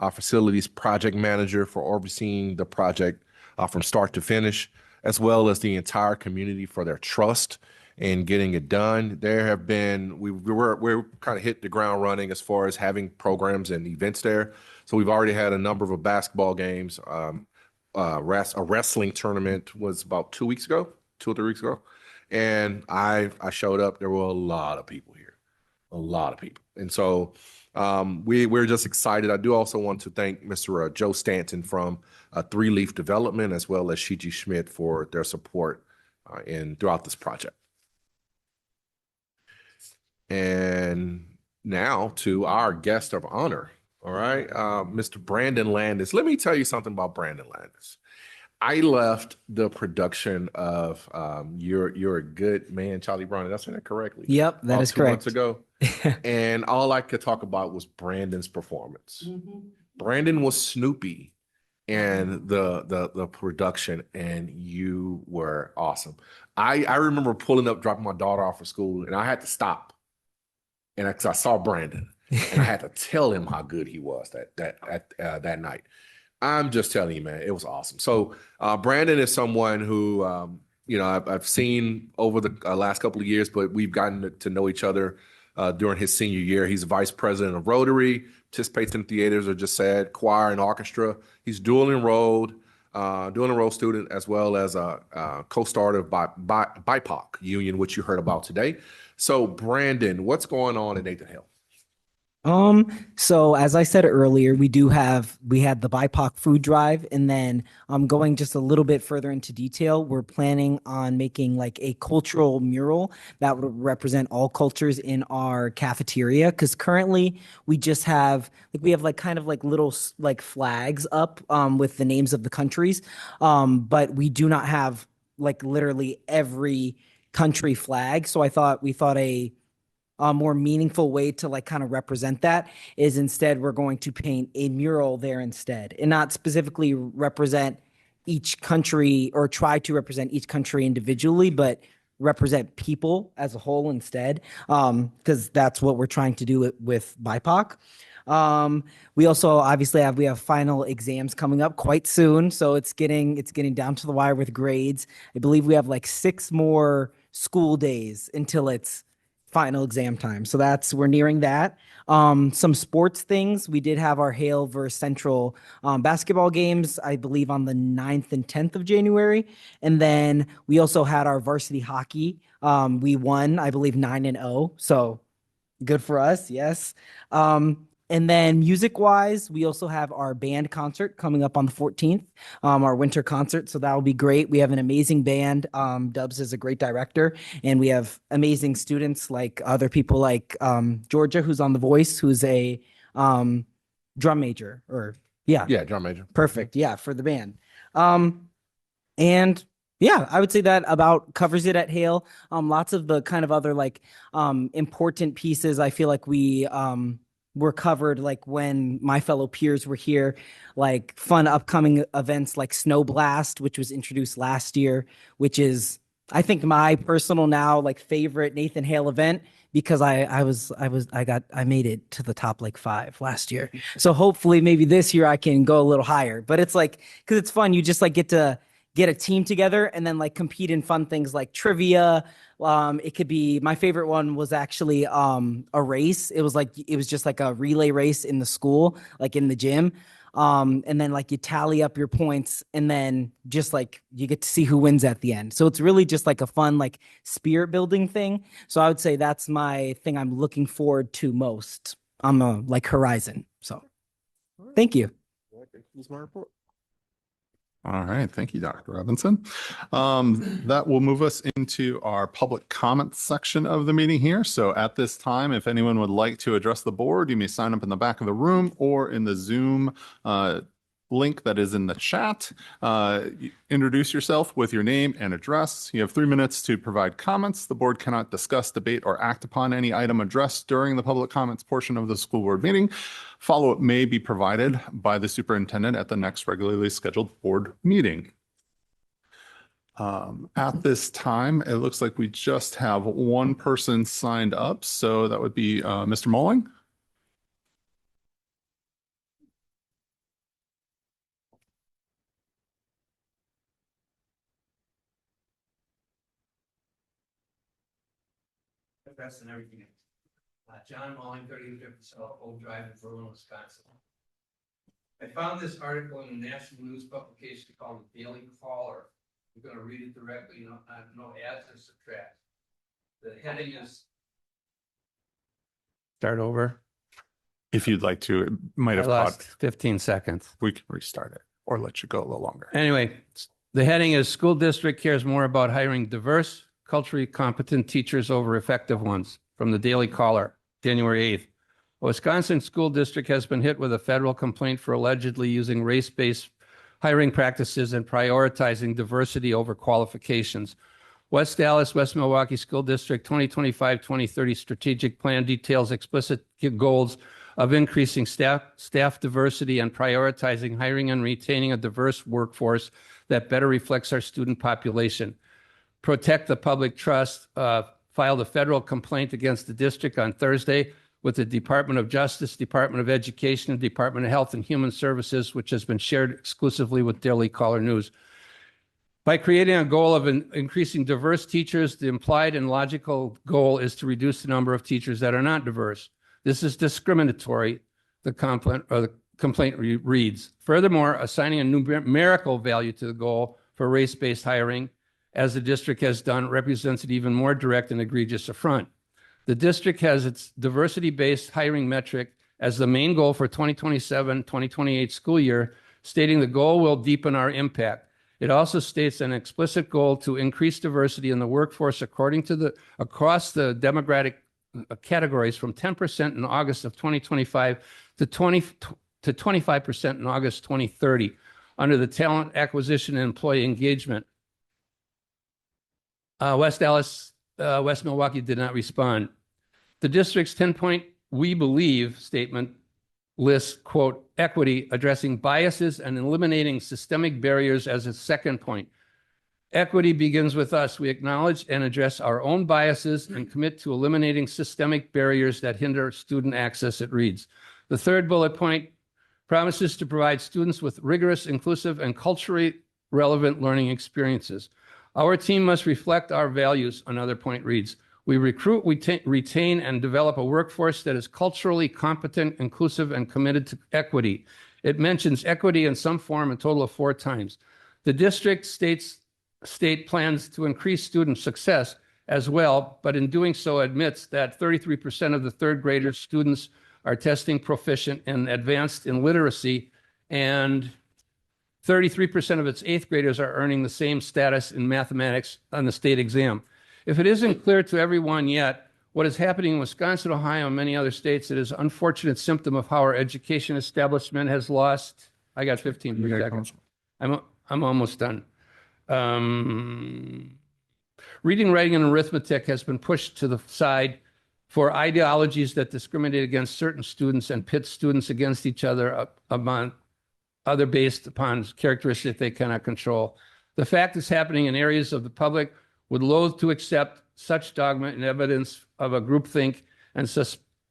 our facilities project manager, for overseeing the project from start to finish, as well as the entire community for their trust in getting it done. There have been, we're kind of hit the ground running as far as having programs and events there. So we've already had a number of basketball games. A wrestling tournament was about 2 weeks ago, 2 or 3 weeks ago. And I showed up. There were a lot of people here, a lot of people. And so we're just excited. I do also want to thank Mr. Joe Stanton from Three Leaf Development, as well as Shiji Schmidt for their support throughout this project. And now to our guest of honor. All right, Mr. Brandon Landis. Let me tell you something about Brandon Landis. I left the production of You're a Good Man, Charlie Brown. Did I say that correctly? Yep, that is correct. 2 months ago. And all I could talk about was Brandon's performance. Brandon was Snoopy in the production, and you were awesome. I remember pulling up, dropping my daughter off for school, and I had to stop. And I saw Brandon. And I had to tell him how good he was that night. I'm just telling you, man, it was awesome. So Brandon is someone who, I've seen over the last couple of years, but we've gotten to know each other during his senior year. He's a vice president of Rotary, participates in theaters, or just said choir and orchestra. He's dual enrolled student, as well as a co-starter of BIPOC Union, which you heard about today. So Brandon, what's going on in Nathan Hale? So as I said earlier, we had the BIPOC food drive, and then going just a little bit further into detail, we're planning on making like a cultural mural that would represent all cultures in our cafeteria. Because currently we just have kind of little like flags up with the names of the countries, but we do not have like literally every country flag. So we thought a more meaningful way to like kind of represent that is instead we're going to paint a mural there instead, and not specifically represent each country or try to represent each country individually, but represent people as a whole instead, because that's what we're trying to do with BIPOC. We also obviously have final exams coming up quite soon, so it's getting down to the wire with grades. I believe we have like 6 more school days until it's final exam time. So we're nearing that. Some sports things. We did have our Hale versus Central basketball games, I believe on the 9th and 10th of January. And then we also had our varsity hockey. We won, I believe, 9-0. So good for us. Yes. And then music-wise, we also have our band concert coming up on the 14th, our winter concert. So that will be great. We have an amazing band. Dubs is a great director, and we have amazing students like other people like Georgia, who's on The Voice, who's a drum major. Yeah, drum major. Perfect. Yeah, for the band. And yeah, I would say that about covers it at Hale. Lots of the kind of other like important pieces I feel like we were covered, like when my fellow peers were here, like fun upcoming events like Snow Blast, which was introduced last year, which is, I think, my personal now like favorite Nathan Hale event, because I made it to the top like 5 last year. So hopefully maybe this year I can go a little higher, but it's like, cause it's fun. You just like get to get a team together and then like compete in fun things like trivia. It could be, my favorite one was actually a race. It was just like a relay race in the school, like in the gym. And then like you tally up your points, and then just like you get to see who wins at the end. So it's really just like a fun like spirit building thing. So I would say that's my thing I'm looking forward to most on the like horizon. So thank you. That's my report. All right. Thank you, Dr. Robinson. That will move us into our public comments section of the meeting here. So at this time, if anyone would like to address the board, you may sign up in the back of the room or in the Zoom link that is in the chat. Introduce yourself with your name and address. You have 3 minutes to provide comments. The board cannot discuss, debate, or act upon any item addressed during the public comments portion of the school board meeting. Follow-up may be provided by the superintendent at the next regularly scheduled board meeting. At this time, it looks like we just have one person signed up, so that would be Mr. Molling. Best and everything. John Mulling, 3050 South Oak Drive in Berlin, Wisconsin. I found this article in a national news publication called The Daily Caller. I'm going to read it directly, no adds or subtracts. The heading is. Start over. If you'd like to, it might have lost caught 15 seconds. We can restart it or let you go a little longer. Anyway, the heading is School District Cares More About Hiring Diverse, Culturally Competent Teachers Over Effective Ones, from the Daily Caller, January 8th. A Wisconsin school district has been hit with a federal complaint for allegedly using race-based hiring practices and prioritizing diversity over qualifications. West Dallas, West Milwaukee School District 2025-2030 strategic plan details explicit goals of increasing staff diversity and prioritizing hiring and retaining a diverse workforce that better reflects our student population. Protect the Public Trust filed a federal complaint against the district on Thursday with the Department of Justice, Department of Education, and Department of Health and Human Services, which has been shared exclusively with Daily Caller News. By creating a goal of increasing diverse teachers, the implied and logical goal is to reduce the number of teachers that are not diverse. This is discriminatory, the complaint reads. Furthermore, assigning a numerical value to the goal for race-based hiring, as the district has done, represents an even more direct and egregious affront. The district has its diversity-based hiring metric as the main goal for 2027-2028 school year, stating the goal will deepen our impact. It also states an explicit goal to increase diversity in the workforce across the demographic categories from 10% in August of 2025 to 25% in August 2030 under the Talent Acquisition and Employee Engagement. West Dallas, West Milwaukee did not respond. The district's 10-point "We Believe" statement lists, quote, equity, addressing biases and eliminating systemic barriers as its second point. Equity begins with us. We acknowledge and address our own biases and commit to eliminating systemic barriers that hinder student access, it reads. The third bullet point promises to provide students with rigorous, inclusive, and culturally relevant learning experiences. Our team must reflect our values, another point reads. We recruit, retain, and develop a workforce that is culturally competent, inclusive, and committed to equity. It mentions equity in some form a total of 4 times. The district state plans to increase student success as well, but in doing so admits that 33% of the third graders students are testing proficient and advanced in literacy, and 33% of its 8th graders are earning the same status in mathematics on the state exam. If it isn't clear to everyone yet what is happening in Wisconsin, Ohio, and many other states, it is an unfortunate symptom of how our education establishment has lost. I got 15 seconds. I'm almost done. Reading, writing, and arithmetic has been pushed to the side for ideologies that discriminate against certain students and pit students against each other based upon characteristics they cannot control. The fact is happening in areas of the public would loathe to accept such dogma and evidence of a groupthink and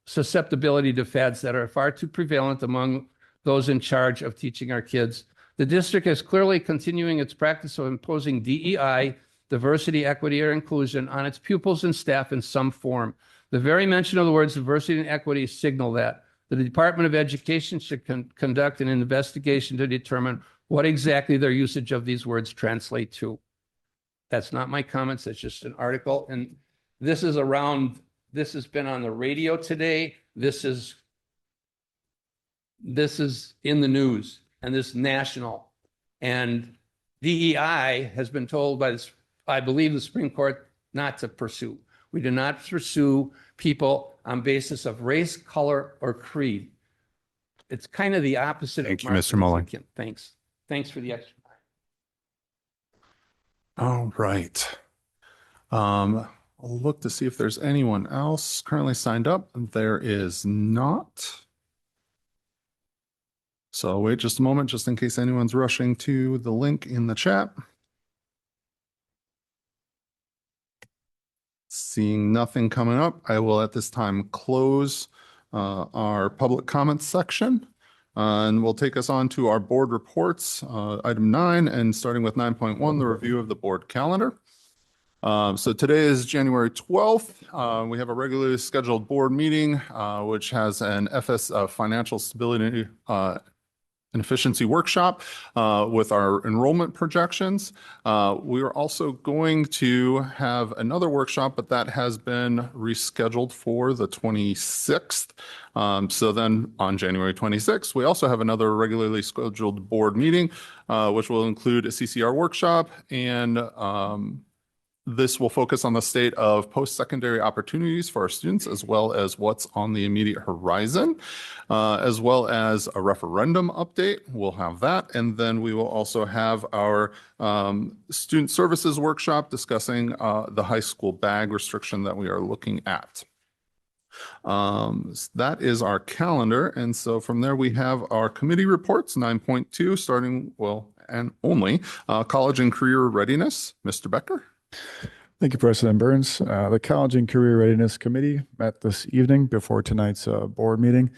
susceptibility to fads that are far too prevalent among those in charge of teaching our kids. The district is clearly continuing its practice of imposing DEI, diversity, equity, or inclusion, on its pupils and staff in some form. The very mention of the words diversity and equity signal that. The Department of Education should conduct an investigation to determine what exactly their usage of these words translate to. That's not my comments, that's just an article. And this has been on the radio today. This is in the news, and this is national. And DEI has been told by this, I believe, the Supreme Court not to pursue. We do not pursue people on basis of race, color, or creed. It's kind of the opposite. Thank of you, Mr. Mullen. Thanks. Thanks for the extra. All right. I'll look to see if there's anyone else currently signed up. There is not. So I'll wait just a moment, just in case anyone's rushing to the link in the chat. Seeing nothing coming up, I will at this time close our public comments section. And we'll take us on to our board reports, item 9, and starting with 9.1, the review of the board calendar. So today is January 12th. We have a regularly scheduled board meeting, which has an financial stability and efficiency workshop with our enrollment projections. We are also going to have another workshop, but that has been rescheduled for the 26th. So then on January 26th, we also have another regularly scheduled board meeting, which will include a CCR workshop, and this will focus on the state of post-secondary opportunities for our students, as well as what's on the immediate horizon, as well as a referendum update. We'll have that. And then we will also have our student services workshop discussing the high school bag restriction that we are looking at. That is our calendar. And so from there, we have our committee reports, 9.2, starting, well, and only college and career readiness. Mr. Becker. Thank you, President Burns. The College and Career Readiness Committee met this evening before tonight's board meeting.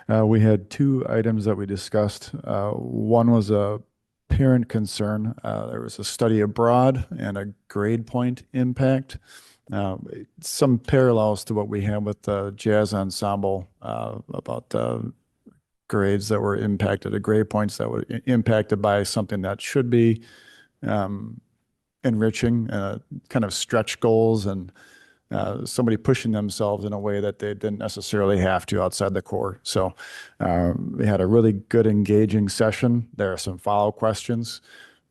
We had 2 items that we discussed. One was a parent concern. There was a study abroad and a grade point impact. Some parallels to what we have with the jazz ensemble about grades that were impacted, or grade points that were impacted by something that should be enriching, kind of stretch goals, and somebody pushing themselves in a way that they didn't necessarily have to outside the core. So we had a really good engaging session. There are some follow questions.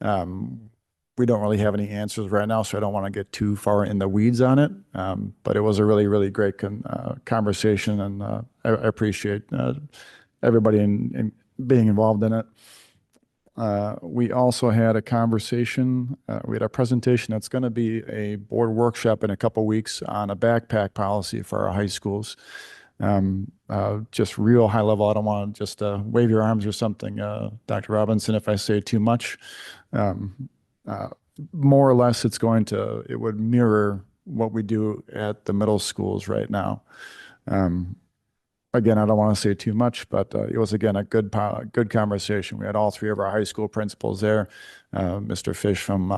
We don't really have any answers right now, so I don't want to get too far in the weeds on it. But it was a really, really great conversation, and I appreciate everybody in being involved in it. We also had a conversation, we had a presentation that's going to be a board workshop in a couple weeks on a backpack policy for our high schools. Just real high level. I don't want to just wave your arms or something, Dr. Robinson, if I say too much. More or less, it would mirror what we do at the middle schools right now. Again, I don't want to say too much, but it was, again, a good conversation. We had all 3 of our high school principals there. Mr. Fish from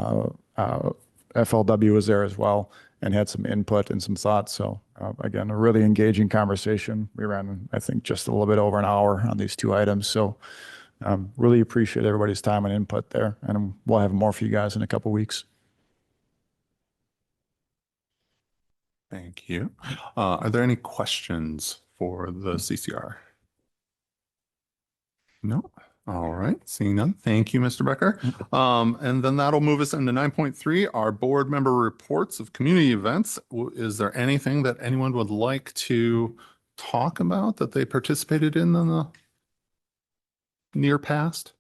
FLW was there as well, and had some input and some thoughts. So again, a really engaging conversation. We ran, I think, just a little bit over an hour on these 2 items. So really appreciate everybody's time and input there. And we'll have more for you guys in a couple weeks. Thank you. Are there any questions for the CCR? No. All right. Seeing none. Thank you, Mr. Becker. And then that'll move us into 9.3, our board member reports of community events. Is there anything that anyone would like to talk about that they participated in the near past?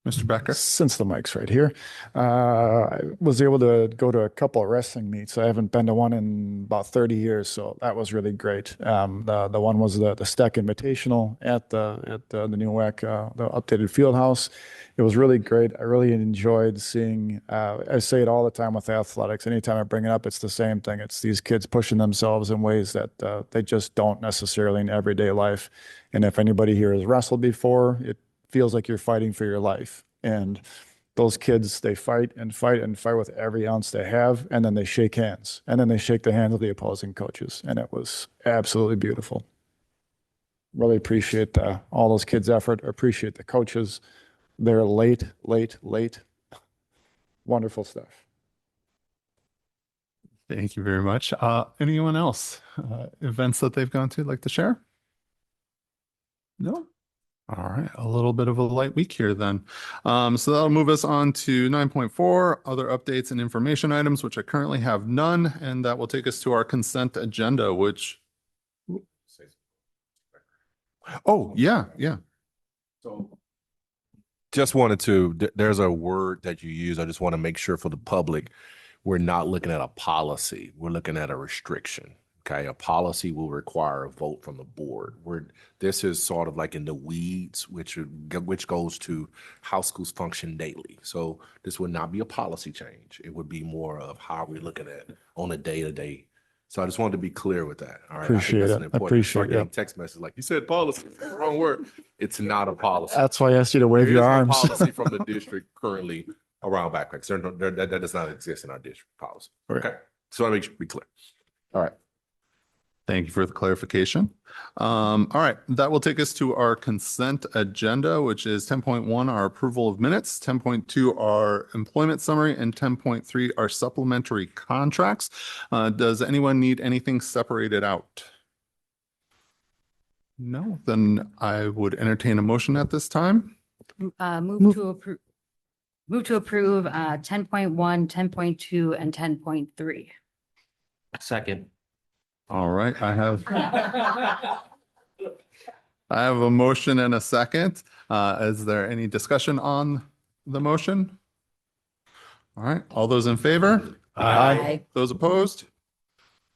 Mr. Becker? Since the mic's right here, I was able to go to a couple of wrestling meets. I haven't been to one in about 30 years, so that was really great. The one was the Steck Invitational at the new WEC, the updated field house. It was really great. I really enjoyed seeing, I say it all the time with athletics. Anytime I bring it up, it's the same thing. It's these kids pushing themselves in ways that they just don't necessarily in everyday life. And if anybody here has wrestled before, it feels like you're fighting for your life. And those kids, they fight and fight and fight with every ounce they have, and then they shake hands, and then they shake the hands of the opposing coaches. And it was absolutely beautiful. Really appreciate all those kids' effort. Appreciate the coaches. They're late. Wonderful stuff. Thank you very much. Anyone else? Events that they've gone to like to share? No? All right, a little bit of a light week here then. So that'll move us on to 9.4, other updates and information items, which I currently have none. And that will take us to our consent agenda, which Oh, yeah, yeah. So just wanted to, there's a word that you use. I just want to make sure for the public, we're not looking at a policy. We're looking at a restriction. Okay. A policy will require a vote from the board. This is sort of like in the weeds, which goes to how schools function daily. So this would not be a policy change. It would be more of how we're looking at on a day-to-day. So I just wanted to be clear with that. All right. Appreciate I think that's it. an important. Appreciate Start getting it. text messages like, you said policy, wrong word. It's not a policy. That's why I asked you to wave There your is no arms. policy from the district currently around backpacks. That does not exist in our district policy. Okay. So I want to be clear. All right. Thank you for the clarification. All right, that will take us to our consent agenda, which is 10.1, our approval of minutes, 10.2, our employment summary, and 10.3, our supplementary contracts. Does anyone need anything separated out? No, then I would entertain a motion at this time. Move to approve. Move to approve 10.1, 10.2, and 10.3. Second. All right, I have a motion and a second. Is there any discussion on the motion? All right, all those in favor? Aye. Those opposed?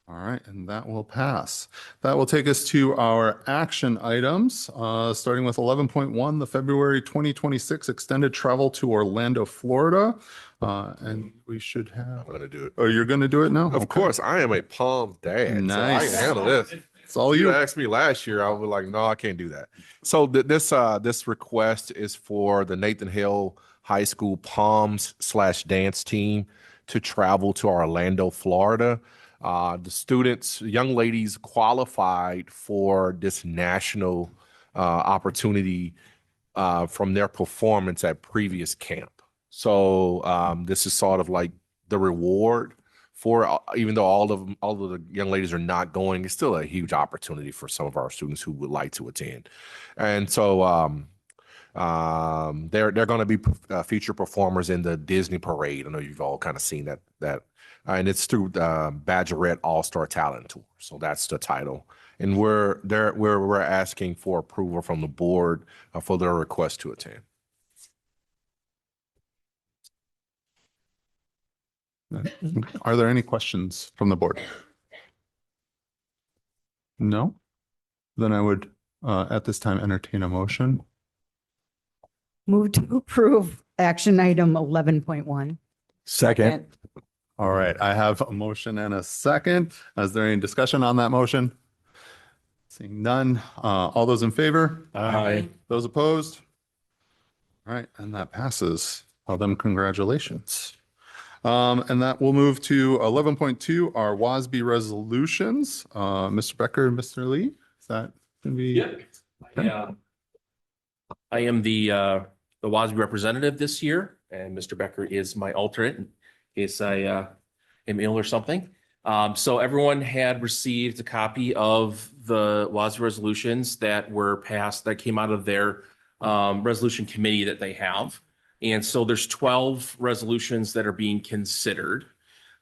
All right, and that will pass. That will take us to our action items, starting with 11.1, the February 2026 extended travel to Orlando, Florida. And we should have. I'm going to do it. Oh, you're going to do it now? Of course, I am a Palms dad. Nice. So I can handle this. It's all you you. asked me last year, I was like, no, I can't do that. So this request is for the Nathan Hale High School Palms/dance team to travel to Orlando, Florida. The students, young ladies qualified for this national opportunity from their performance at previous camp. So this is sort of like the reward for, even though all of the young ladies are not going, it's still a huge opportunity for some of our students who would like to attend. And so they're going to be featured performers in the Disney Parade. I know you've all kind of seen that. And it's through Badgerette All-Star Talent Tour. So that's the title. And we're asking for approval from the board for their request to attend. Are there any questions from the board? No? Then I would, at this time, entertain a motion. Move to approve action item 11.1. Second. All right, I have a motion and a second. Is there any discussion on that motion? Seeing none. All those in favor? Aye. Those opposed? All right, and that passes. Tell them congratulations. And that will move to 11.2, our WASB resolutions. Mr. Becker and Mr. Lee, is that going to be? Yep. Okay. I am the WASB representative this year, and Mr. Becker is my alternate in case I am ill or something. So everyone had received a copy of the WASB resolutions that were passed, that came out of their resolution committee that they have. And so there's 12 resolutions that are being considered.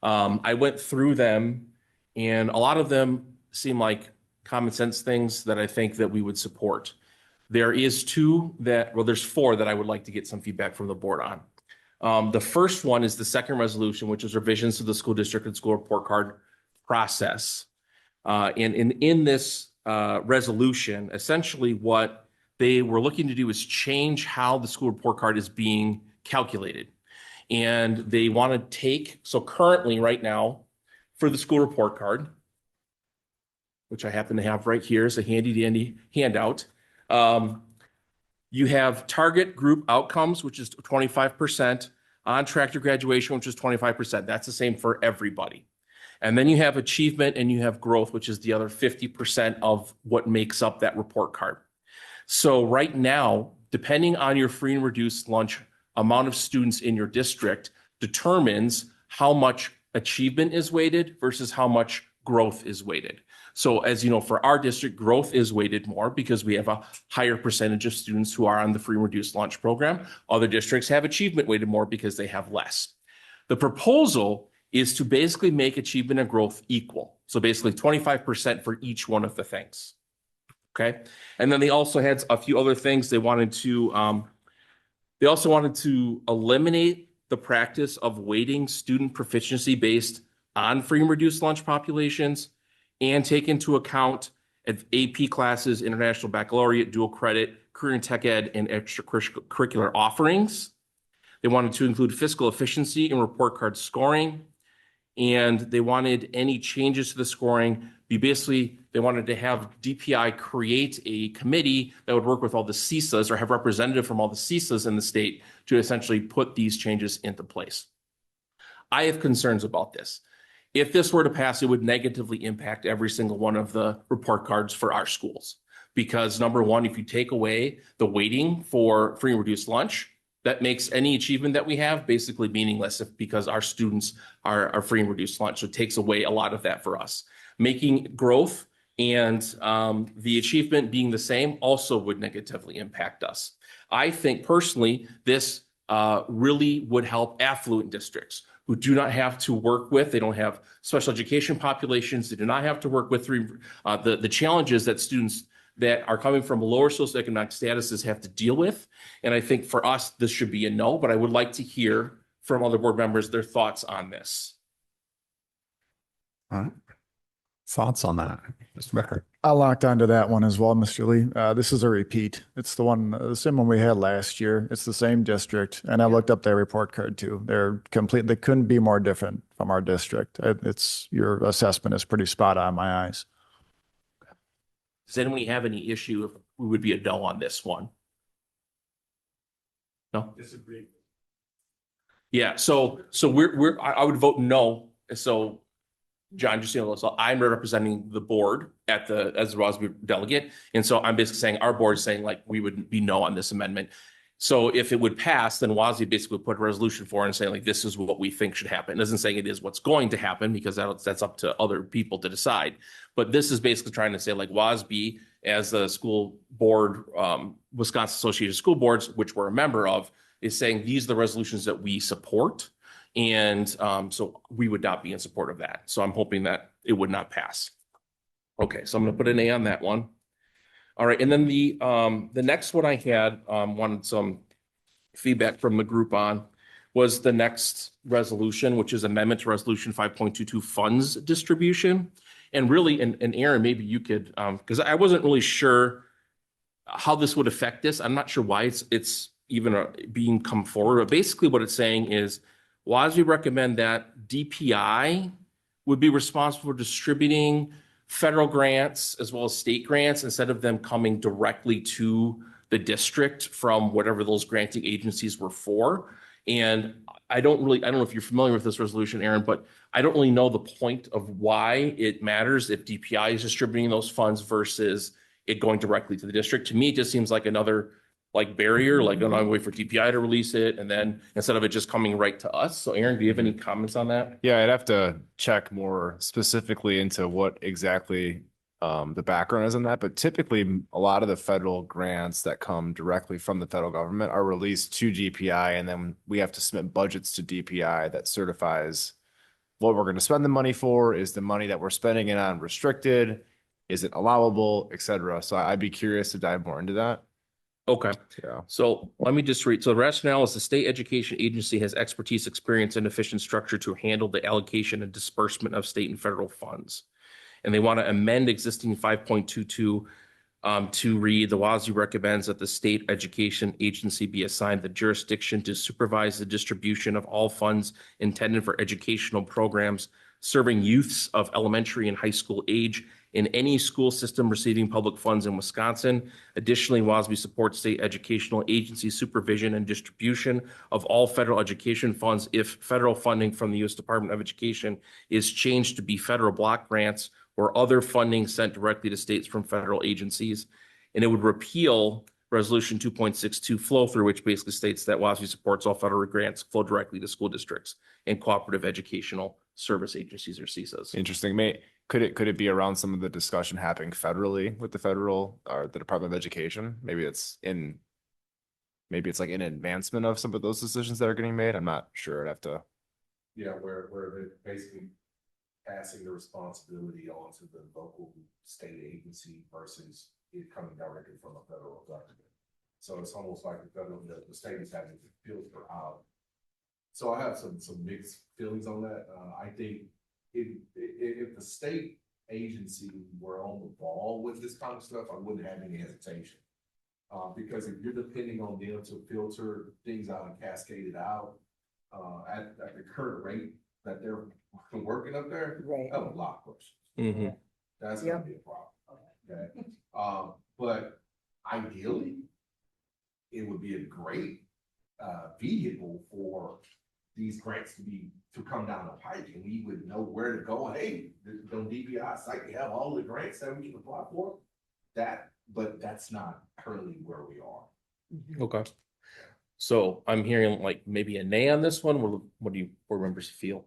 I went through them, and a lot of them seem like common sense things that I think that we would support. There's four that I would like to get some feedback from the board on. The first one is the second resolution, which is revisions to the school district and school report card process. And in this resolution, essentially what they were looking to do is change how the school report card is being calculated. And they want to so currently right now for the school report card, which I happen to have right here as a handy dandy handout, you have target group outcomes, which is 25%, on track to graduation, which is 25%. That's the same for everybody. And then you have achievement and you have growth, which is the other 50% of what makes up that report card. So right now, depending on your free and reduced lunch amount of students in your district determines how much achievement is weighted versus how much growth is weighted. So as you know, for our district, growth is weighted more because we have a higher percentage of students who are on the free and reduced lunch program. Other districts have achievement weighted more because they have less. The proposal is to basically make achievement and growth equal. So basically 25% for each one of the things. Okay. And then they also had a few other things. They also wanted to eliminate the practice of weighting student proficiency based on free and reduced lunch populations and take into account AP classes, international baccalaureate, dual credit, career and tech ed, and extracurricular offerings. They wanted to include fiscal efficiency in report card scoring. And they wanted any changes to the scoring they wanted to have DPI create a committee that would work with all the CISAs or have representative from all the CISAs in the state to essentially put these changes into place. I have concerns about this. If this were to pass, it would negatively impact every single one of the report cards for our schools. Because number one, if you take away the weighting for free and reduced lunch, that makes any achievement that we have basically meaningless because our students are free and reduced lunch. So it takes away a lot of that for us. Making growth and the achievement being the same also would negatively impact us. I think personally, this really would help affluent districts who do not have to work with, they don't have special education populations, they do not have to work with the challenges that students that are coming from lower socioeconomic statuses have to deal with. And I think for us, this should be a no, but I would like to hear from other board members their thoughts on this. All right. Thoughts on that, Mr. Becker? I locked onto that one as well, Mr. Lee. This is a repeat. It's the same one we had last year. It's the same district. And I looked up their report card too. They couldn't be more different from our district. Your assessment is pretty spot on in my eyes. Does anyone have any issue if we would be a no on this one? No? Disagree. Yeah, so I would vote no. So John, just so I'm representing the board as the WASB delegate. And so I'm basically saying our board is saying like we would be no on this amendment. So if it would pass, then WASB basically put a resolution for it and say like this is what we think should happen. It doesn't say it is what's going to happen because that's up to other people to decide. But this is basically trying to say like WASB as the school board, Wisconsin Association of School Boards, which we're a member of, is saying these are the resolutions that we support. And so we would not be in support of that. So I'm hoping that it would not pass. Okay, so I'm going to put an A on that one. All right, and then the next one I had wanted some feedback from the group on was the next resolution, which is amendment to resolution 5.22 funds distribution. And really, and Aaron, maybe you could, because I wasn't really sure how this would affect this. I'm not sure why it's even being come forward. But basically what it's saying is, WASB recommend that DPI would be responsible for distributing federal grants as well as state grants instead of them coming directly to the district from whatever those granting agencies were for. And I don't know if you're familiar with this resolution, Aaron, but I don't really know the point of why it matters if DPI is distributing those funds versus it going directly to the district. To me, it just seems like another barrier, like I'm wait for DPI to release it, and then instead of it just coming right to us. So Aaron, do you have any comments on that? Yeah, I'd have to check more specifically into what exactly the background is on that. But typically, a lot of the federal grants that come directly from the federal government are released to DPI, and then we have to submit budgets to DPI that certifies what we're going to spend the money for. Is the money that we're spending it on restricted? Is it allowable, et cetera? So I'd be curious to dive more into that. Okay. Yeah. So let me just read. So the rationale is the state education agency has expertise, experience, and efficient structure to handle the allocation and disbursement of state and federal funds. And they want to amend existing 5.22 to read, the WASB recommends that the state education agency be assigned the jurisdiction to supervise the distribution of all funds intended for educational programs serving youths of elementary and high school age in any school system receiving public funds in Wisconsin. Additionally, WASB supports state educational agency supervision and distribution of all federal education funds if federal funding from the U.S. Department of Education is changed to be federal block grants or other funding sent directly to states from federal agencies. And it would repeal Resolution 2.62 flow through, which basically states that WASB supports all federal grants flow directly to school districts and cooperative educational service agencies or CISAs. Interesting. Could it be around some of the discussion happening federally with the federal or the Department of Education? Maybe it's like in advancement of some of those decisions that are getting made. I'm not sure. I'd have to. Yeah, where they're basically passing the responsibility onto the local state agency versus it coming directly from the federal government. So it's almost like the state is having to filter out. So I have some mixed feelings on that. I think if the state agency were on the ball with this kind of stuff, I wouldn't have any hesitation. Because if you're depending on them to filter things out and cascade it out, at the current rate that they're working up there, Right. I have a lot of questions. Mhm. That's gonna be a problem. Okay. But ideally, it would be a great vehicle for these grants to come down the pike, and we would know where to go. Hey, the DPI site, we have all the grants that we can apply for. But that's not currently where we are. Okay. So I'm hearing like maybe a nay on this one. What do you board members feel?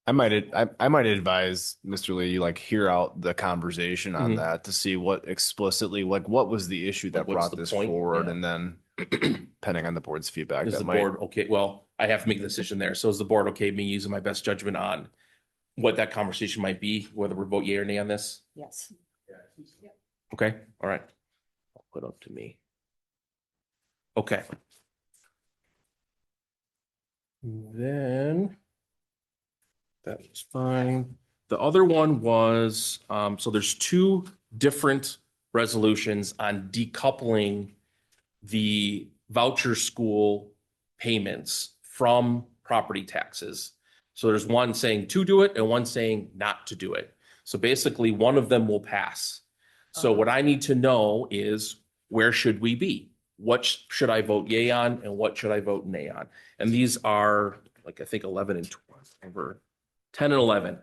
I might advise Mr. Lee, you like hear out the conversation on Mhm. that to see what explicitly, like what was the issue that Like, what's brought the this point? forward, Yeah. and then depending on the board's feedback, Is that the might. board okay? Well, I have to make the decision there. So is the board okay me using my best judgment on what that conversation might be, whether we vote yea or nay on this? Yes. Okay, all right. I'll put up to me. Okay. Then that was fine. The other one was, so there's two different resolutions on decoupling the voucher school payments from property taxes. So there's one saying to do it and one saying not to do it. So basically, one of them will pass. So what I need to know is, where should we be? What should I vote yay on and what should I vote nay on? And these are like, I think 11 and 12, over 10 and 11.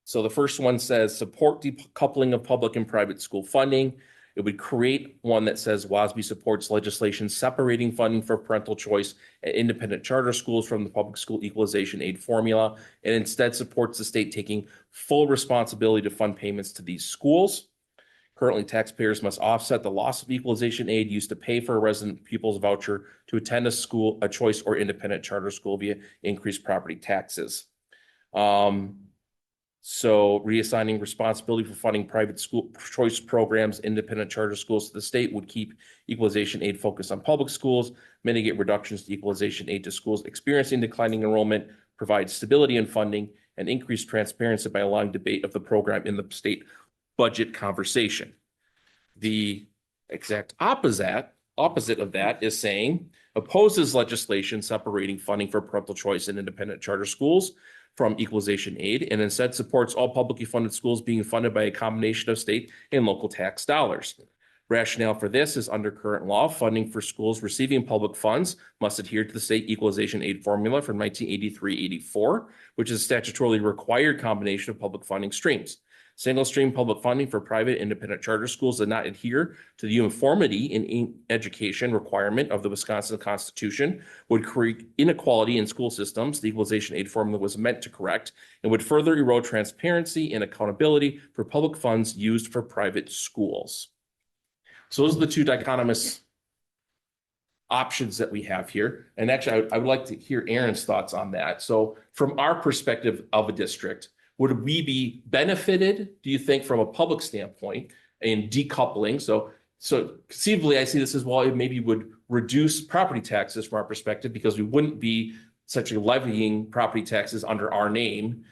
So the first one says support decoupling of public and private school funding. It would create one that says WASB supports legislation separating funding for parental choice at independent charter schools from the public school equalization aid formula, and instead supports the state taking full responsibility to fund payments to these schools. Currently, taxpayers must offset the loss of equalization aid used to pay for a resident pupil's voucher to attend a school, a choice or independent charter school via increased property taxes. So reassigning responsibility for funding private school choice programs, independent charter schools to the state would keep equalization aid focused on public schools, mitigate reductions to equalization aid to schools experiencing declining enrollment, provide stability in funding, and increase transparency by allowing debate of the program in the state budget conversation. The exact opposite of that is saying opposes legislation separating funding for parental choice and independent charter schools from equalization aid, and instead supports all publicly funded schools being funded by a combination of state and local tax dollars. Rationale for this is under current law, funding for schools receiving public funds must adhere to the state equalization aid formula from 1983-84, which is a statutorily required combination of public funding streams. Single stream public funding for private independent charter schools did not adhere to the uniformity in education requirement of the Wisconsin Constitution, would create inequality in school systems the equalization aid formula was meant to correct, and would further erode transparency and accountability for public funds used for private schools. So those are the two dichotomous options that we have here. And actually, I would like to hear Aaron's thoughts on that. So from our perspective of a district, would we be benefited, do you think, from a public standpoint in decoupling? So conceivably, I see this as, well, it maybe would reduce property taxes from our perspective because we wouldn't be essentially levying property taxes under our name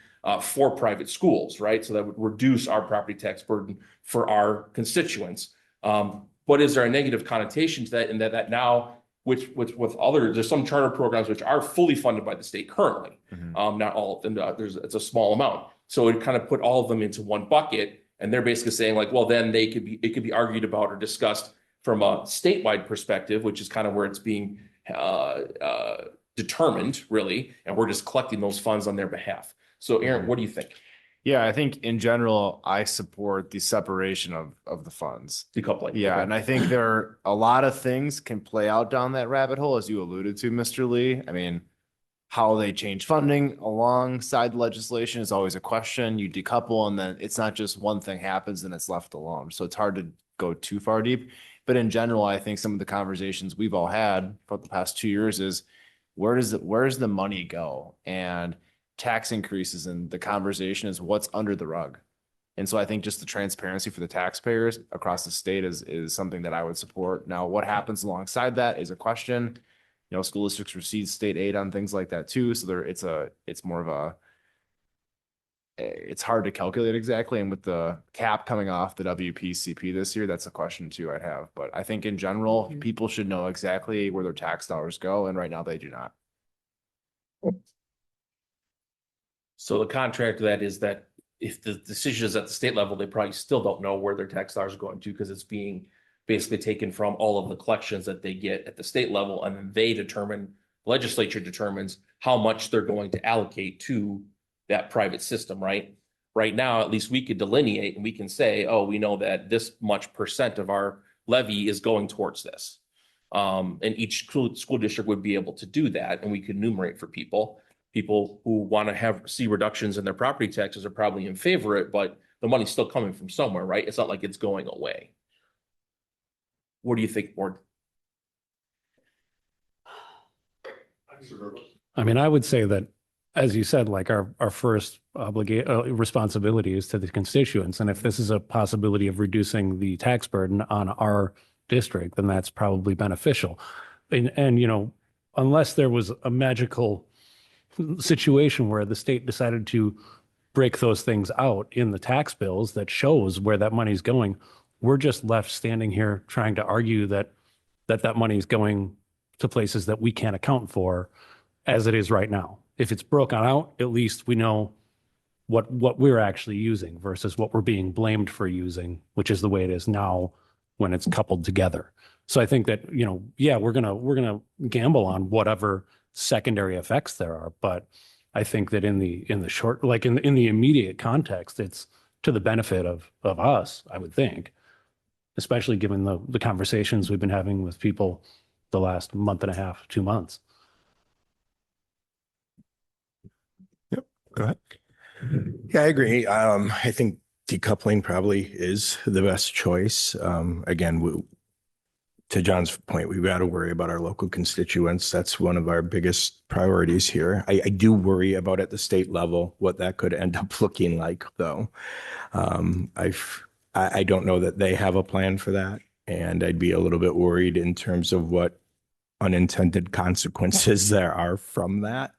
for private schools, right? So that would reduce our property tax burden for our constituents. But is there a negative connotation to that, in that now, with other, there's some charter programs which are fully funded by the state currently, not all of them, it's a small amount. So it kind of put all of them into one bucket, and they're basically saying like, well, then it could be argued about or discussed from a statewide perspective, which is kind of where it's being determined really, and we're just collecting those funds on their behalf. So Aaron, what do you think? Yeah, I think in general, I support the separation of the funds. Decoupling. Yeah, Okay. and I think there are a lot of things can play out down that rabbit hole, as you alluded to, Mr. Lee. I mean, how they change funding alongside legislation is always a question. You decouple, and then it's not just one thing happens and it's left alone. So it's hard to go too far deep. But in general, I think some of the conversations we've all had for the past 2 years is where does the money go? And tax increases, and the conversation is what's under the rug. And so I think just the transparency for the taxpayers across the state is something that I would support. Now, what happens alongside that is a question. You know, school districts receive state aid on things like that too. So it's more of a, it's hard to calculate exactly. And with the cap coming off the WPCP this year, that's a question too I'd have. But I think in general, people should know exactly where their tax dollars go. And right now they do not. So the contract to that is that if the decision is at the state level, they probably still don't know where their tax dollars are going to because it's being basically taken from all of the collections that they get at the state level. And then they determine, legislature determines how much they're going to allocate to that private system, right? Right now, at least we could delineate and we can say, oh, we know that this much percent of our levy is going towards this. And each school district would be able to do that. And we could enumerate for people. People who want to see reductions in their property taxes are probably in favor of it, but the money's still coming from somewhere, right? It's not like it's going away. What do you think, Board? I mean, I would say that, as you said, like our first responsibility is to the constituents. And if this is a possibility of reducing the tax burden on our district, then that's probably beneficial. And you know, unless there was a magical situation where the state decided to break those things out in the tax bills that shows where that money's going, we're just left standing here trying to argue that money is going to places that we can't account for as it is right now. If it's broken out, at least we know what we're actually using versus what we're being blamed for using, which is the way it is now when it's coupled together. So I think that, you know, yeah, we're gonna gamble on whatever secondary effects there are, but I think that in the short, like in the immediate context, it's to the benefit of us, I would think, especially given the conversations we've been having with people the last month and a half, 2 months. Yep, go ahead. Yeah, I agree. I think decoupling probably is the best choice. Again, to John's point, we've got to worry about our local constituents. That's one of our biggest priorities here. I do worry about at the state level what that could end up looking like, though. I don't know that they have a plan for that, and I'd be a little bit worried in terms of what unintended consequences there are from that.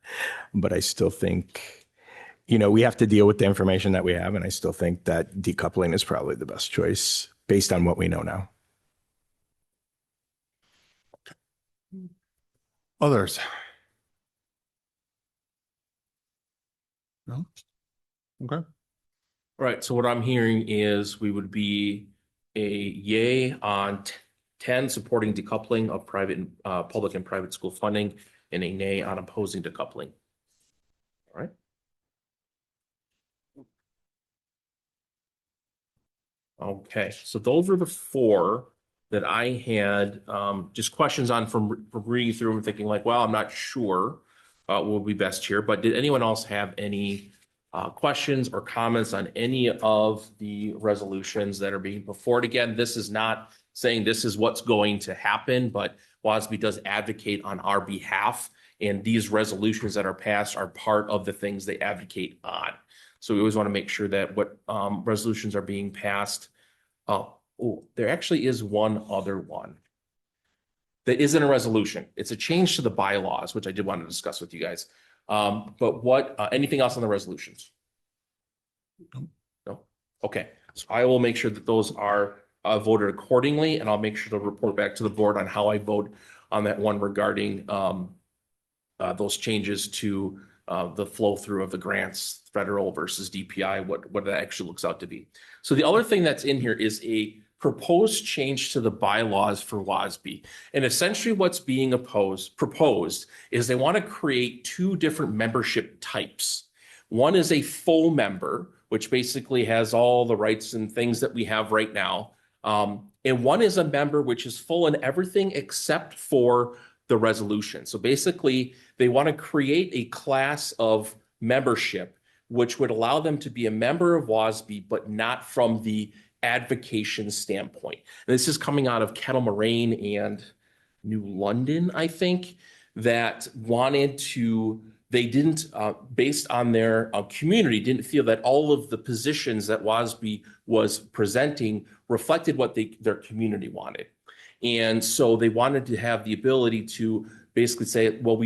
But I still think, you know, we have to deal with the information that we have, and I still think that decoupling is probably the best choice based on what we know now. Others? No? Okay. All right, so what I'm hearing is we would be a yay on 10 supporting decoupling of public and private school funding, and a nay on opposing decoupling. All right. Okay, so those were the four that I had just questions on from reading through and thinking like, well, I'm not sure what will be best here, but did anyone else have any questions or comments on any of the resolutions that are being put forward? Again, this is not saying this is what's going to happen, but WASB does advocate on our behalf, and these resolutions that are passed are part of the things they advocate on. So we always want to make sure that what resolutions are being passed. Oh, there actually is one other one that isn't a resolution. It's a change to the bylaws, which I did want to discuss with you guys. But what, anything else on the resolutions? No? Okay, so I will make sure that those are voted accordingly, and I'll make sure to report back to the board on how I vote on that one regarding those changes to the flow through of the grants, federal versus DPI, what that actually looks out to be. So the other thing that's in here is a proposed change to the bylaws for WASB. And essentially what's being proposed is they want to create two different membership types. One is a full member, which basically has all the rights and things that we have right now. And one is a member which is full in everything except for the resolution. So basically they want to create a class of membership which would allow them to be a member of WASB, but not from the advocation standpoint. And this is coming out of Kettle Moraine and New London, I think, that wanted to they didn't, based on their community, didn't feel that all of the positions that WASB was presenting reflected what their community wanted. And so they wanted to have the ability to basically say, well,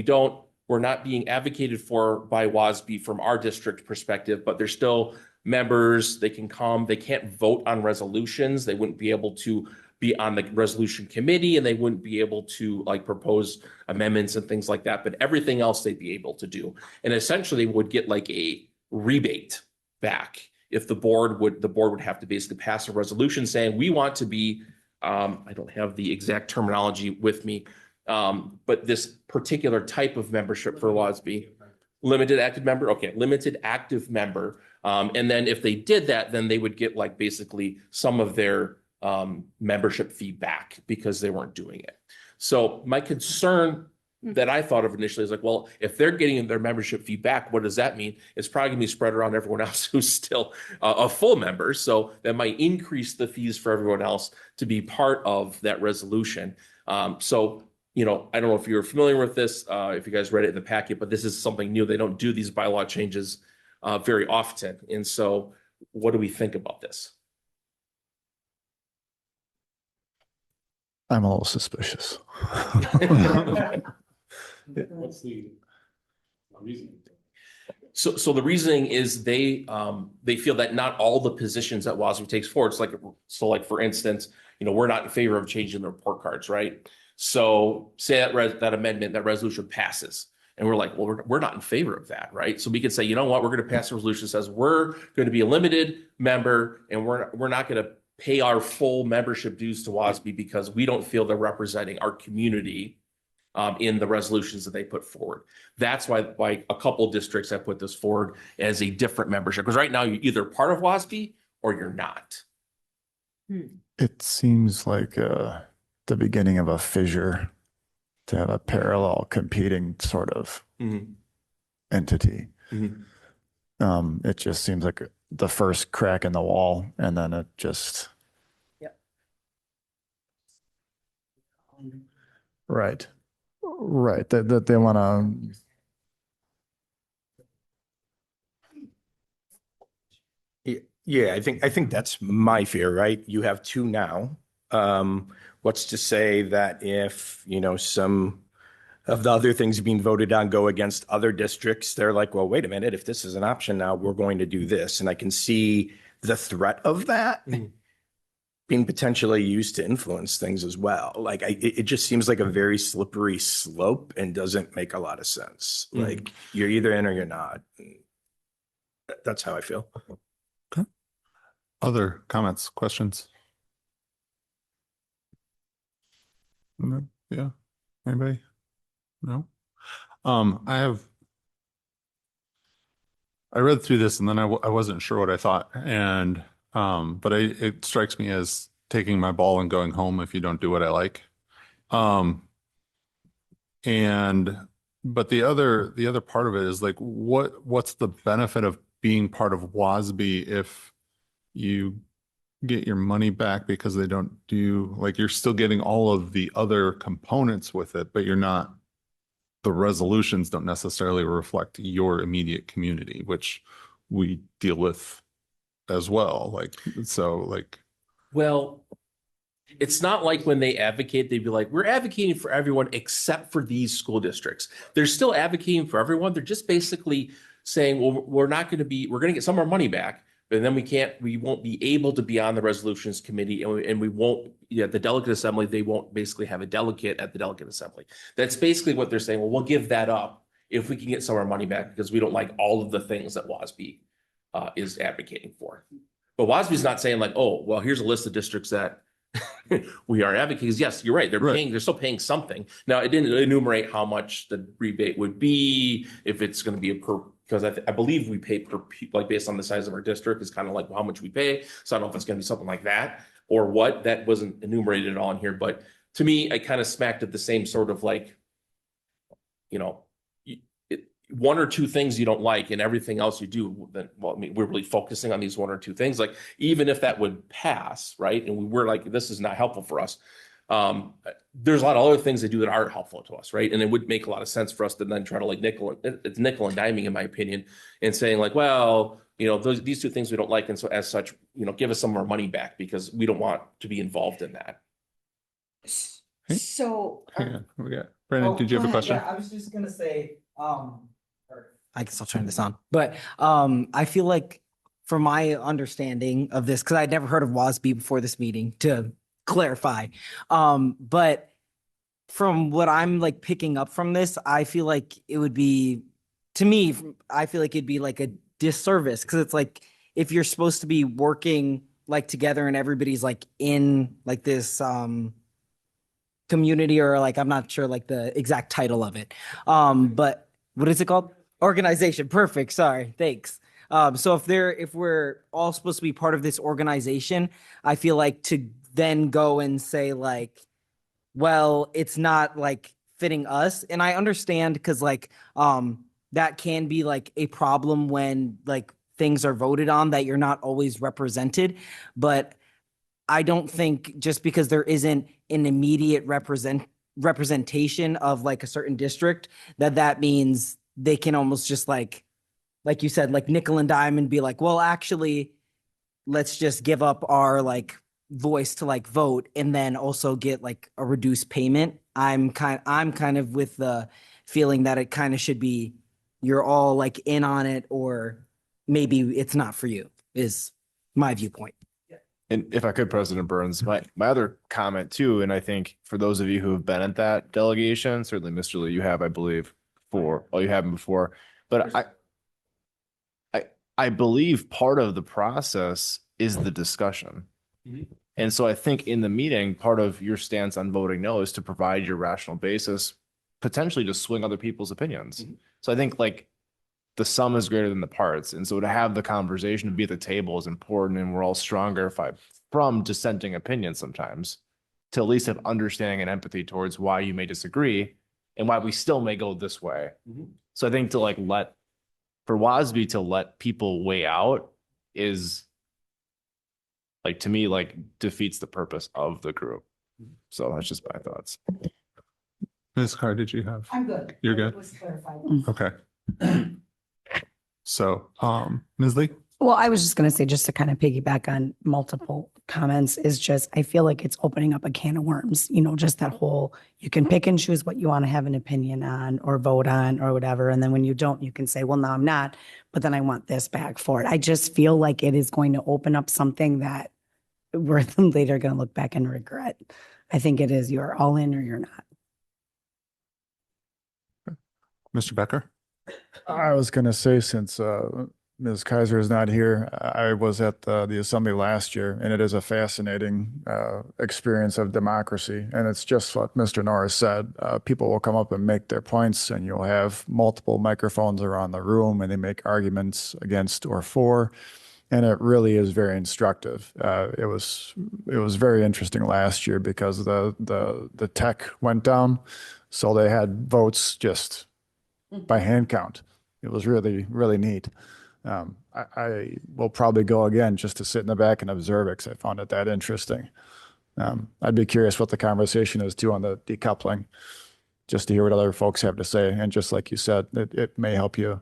we're not being advocated for by WASB from our district perspective, but they're still members. They can come, they can't vote on resolutions. They wouldn't be able to be on the resolution committee, and they wouldn't be able to like propose amendments and things like that, but everything else they'd be able to do. And essentially would get like a rebate back if the board would have to basically pass a resolution saying, we want to be, I don't have the exact terminology with me, but this particular type of membership for WASB, limited active member, okay, limited active member. And then if they did that, then they would get like basically some of their membership fee back because they weren't doing it. So my concern that I thought of initially is like, well, if they're getting their membership fee back, what does that mean? It's probably gonna be spread around everyone else who's still a full member. So that might increase the fees for everyone else to be part of that resolution. So, you know, I don't know if you're familiar with this, if you guys read it in the packet, but this is something new. They don't do these bylaw changes very often. And so what do we think about this? I'm a little suspicious. What's the reasoning? So the reasoning is they feel that not all the positions that WASB takes forward. It's like for instance, you know, we're not in favor of changing the report cards, right? So say that amendment, that resolution passes, and we're like, well, we're not in favor of that, right? So we could say, you know what, we're going to pass a resolution that says we're going to be a limited member, and we're not going to pay our full membership dues to WASB because we don't feel they're representing our community in the resolutions that they put forward. That's why a couple districts have put this forward as a different membership, because right now you're either part of WASB or you're not. It seems like the beginning of a fissure to have a parallel competing sort of entity. It just seems like the first crack in the wall, and then it just. Right. Right. That they want to. Yeah, I think that's my fear, right? You have two now. What's to say that if, you know, some of the other things being voted on go against other districts, they're like, well, wait a minute, if this is an option now, we're going to do this. And I can see the threat of that being potentially used to influence things as well. Like it just seems like a very slippery slope and doesn't make a lot of sense. Like you're either in or you're not. That's how I feel. Okay. Other comments, questions? No? Yeah. Anybody? No? I read through this and then I wasn't sure what I thought. And, but it strikes me as taking my ball and going home if you don't do what I like. But the other part of it is like, what's the benefit of being part of WASB if you get your money back because they don't do, like, you're still getting all of the other components with it, but the resolutions don't necessarily reflect your immediate community, which we deal with as well. Well, it's not like when they advocate, they'd be like, we're advocating for everyone except for these school districts. They're still advocating for everyone. They're just basically saying, well, we're going to get some of our money back, but then we won't be able to be on the resolutions committee, and we won't, the delegate assembly, they won't basically have a delegate at the delegate assembly. That's basically what they're saying. Well, we'll give that up if we can get some of our money back because we don't like all of the things that WASB is advocating for. But WASB is not saying like, oh, well, here's a list of districts that we are advocating. Yes, you're right. They're still paying something. Now, it didn't enumerate how much the rebate would be, if it's going to be because I believe we pay per, like based on the size of our district is kind of like how much we pay. So I don't know if it's going to be something like that or what. That wasn't enumerated at all in here. But to me, I kind of smacked at the same sort of like, you know, one or two things you don't like and everything else you do, then, well, I mean, we're really focusing on these one or two things. Like, even if that would pass, right? And we're like, this is not helpful for us. There's a lot of other things they do that aren't helpful to us, right? And it would make a lot of sense for us to then try to like it's nickel and diming, in my opinion, and saying like, well, these two things we don't like, and so as such, give us some of our money back because we don't want to be involved in that. So. Hang on, we got Brandon. Did you have a question? Yeah, I was just gonna say, I guess I'll turn this on, but I feel like from my understanding of this, because I'd never heard of WASB before this meeting, to clarify, but from what I'm like picking up from this, I feel like it would be, to me, I feel like it'd be like a disservice, because it's like if you're supposed to be working like together and everybody's like in like this community, or like I'm not sure like the exact title of it, but what is it called? Organization. Perfect. Sorry. Thanks. So if we're all supposed to be part of this organization, I feel like to then go and say like, well, it's not like fitting us. And I understand, because like that can be like a problem when like things are voted on that you're not always represented. But I don't think just because there isn't an immediate representation of like a certain district, that means they can almost just like you said, like nickel and dime and be like, well, actually, let's just give up our like voice to like vote and then also get like a reduced payment. I'm kind of with the feeling that it kind of should be, you're all like in on it, or maybe it's not for you, is my viewpoint. And if I could, President Burns, my other comment too, and I think for those of you who have been at that delegation, certainly Mr. Lee, you have, I believe, you haven't before, but I believe part of the process is the discussion. And so I think in the meeting, part of your stance on voting no is to provide your rational basis, potentially to swing other people's opinions. So I think like the sum is greater than the parts. And so to have the conversation, to be at the table is important, and we're all stronger from dissenting opinions sometimes, to at least have understanding and empathy towards why you may disagree and why we still may go this way. So I think to like for WASB to let people weigh out is like, to me, like defeats the purpose of the group. So that's just my thoughts. Ms. Carr, did you have? I'm good. You're good? It was clarified. Okay. So, Ms. Lee? Well, I was just going to say, just to kind of piggyback on multiple comments, is just, I feel like it's opening up a can of worms, just that whole, you can pick and choose what you want to have an opinion on or vote on or whatever. And then when you don't, you can say, well, no, I'm not, but then I want this back for it. I just feel like it is going to open up something that we're later going to look back and regret. I think it is, you're all in or you're not. Mr. Becker? I was going to say, since Ms. Kaiser is not here, I was at the assembly last year, and it is a fascinating experience of democracy. And it's just what Mr. Norris said. People will come up and make their points, and you'll have multiple microphones around the room, and they make arguments against or for. And it really is very instructive. It was very interesting last year because the tech went down, so they had votes just by hand count. It was really, really neat. I will probably go again just to sit in the back and observe it, because I found it that interesting. I'd be curious what the conversation is too on the decoupling, just to hear what other folks have to say. And just like you said, it may help you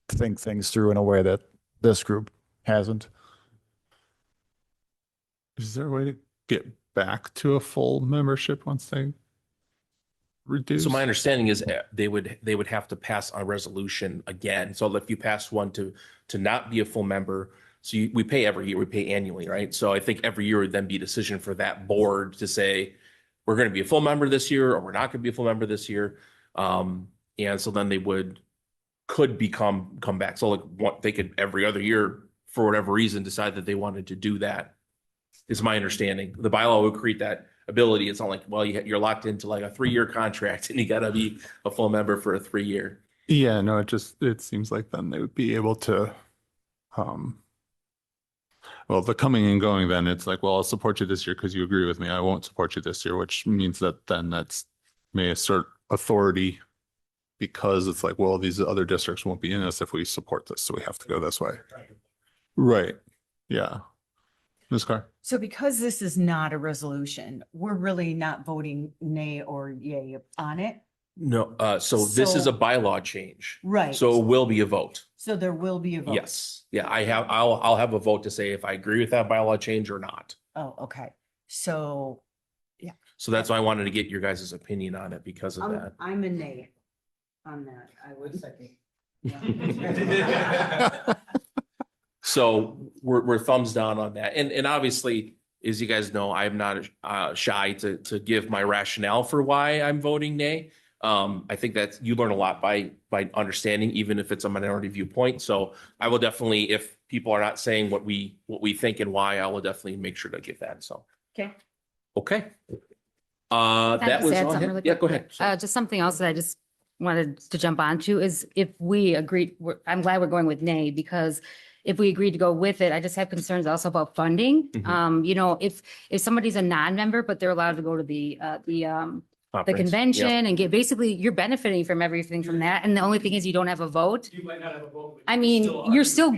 think things through in a way that this group hasn't. Is there a way to get back to a full membership once they reduce? So my understanding is they would have to pass a resolution again. So if you pass one to not be a full member, so we pay every year, we pay annually, right? So I think every year would then be a decision for that board to say, we're going to be a full member this year, or we're not going to be a full member this year. And so then they could come back. So like they could every other year, for whatever reason, decide that they wanted to do that, is my understanding. The bylaw would create that ability. It's not like, well, you're locked into like a 3-year contract and you got to be a full member for a 3-year. Yeah, no, it seems like then they would be able to, well, the coming and going, then it's like, well, I'll support you this year because you agree with me. I won't support you this year, which means that then may assert authority, because it's like, well, these other districts won't be in us if we support this, so we have to go this way. Right. Yeah. Ms. Carr? So because this is not a resolution, we're really not voting nay or yay on it. No, so this is a So- bylaw change. Right. So it will be a vote. So there will be a vote. Yes. Yeah, I'll have a vote to say if I agree with that bylaw change or not. Oh, okay. So So that's why I wanted to get your guys' opinion on it because of that. I'm a nay on that. I would second. So we're thumbs down on that. And obviously, as you guys know, I'm not shy to give my rationale for why I'm voting nay. I think that you learn a lot by understanding, even if it's a minority viewpoint. So I will definitely, if people are not saying what we think and why, I will definitely make sure to give that. So, Okay. okay. Can I That just was add all I something had. really Yeah, quick? go ahead. Sorry. Just something else that I just wanted to jump onto is if we agreed, I'm glad we're going with nay, because if we agreed to go with it, I just have concerns also about funding. Mhm. You know, if somebody's a non-member, but they're allowed to go to the Conference. convention and get, basically you're benefiting from everything from that. And the only thing is you don't have a vote. You might not have a vote. I mean, you're still,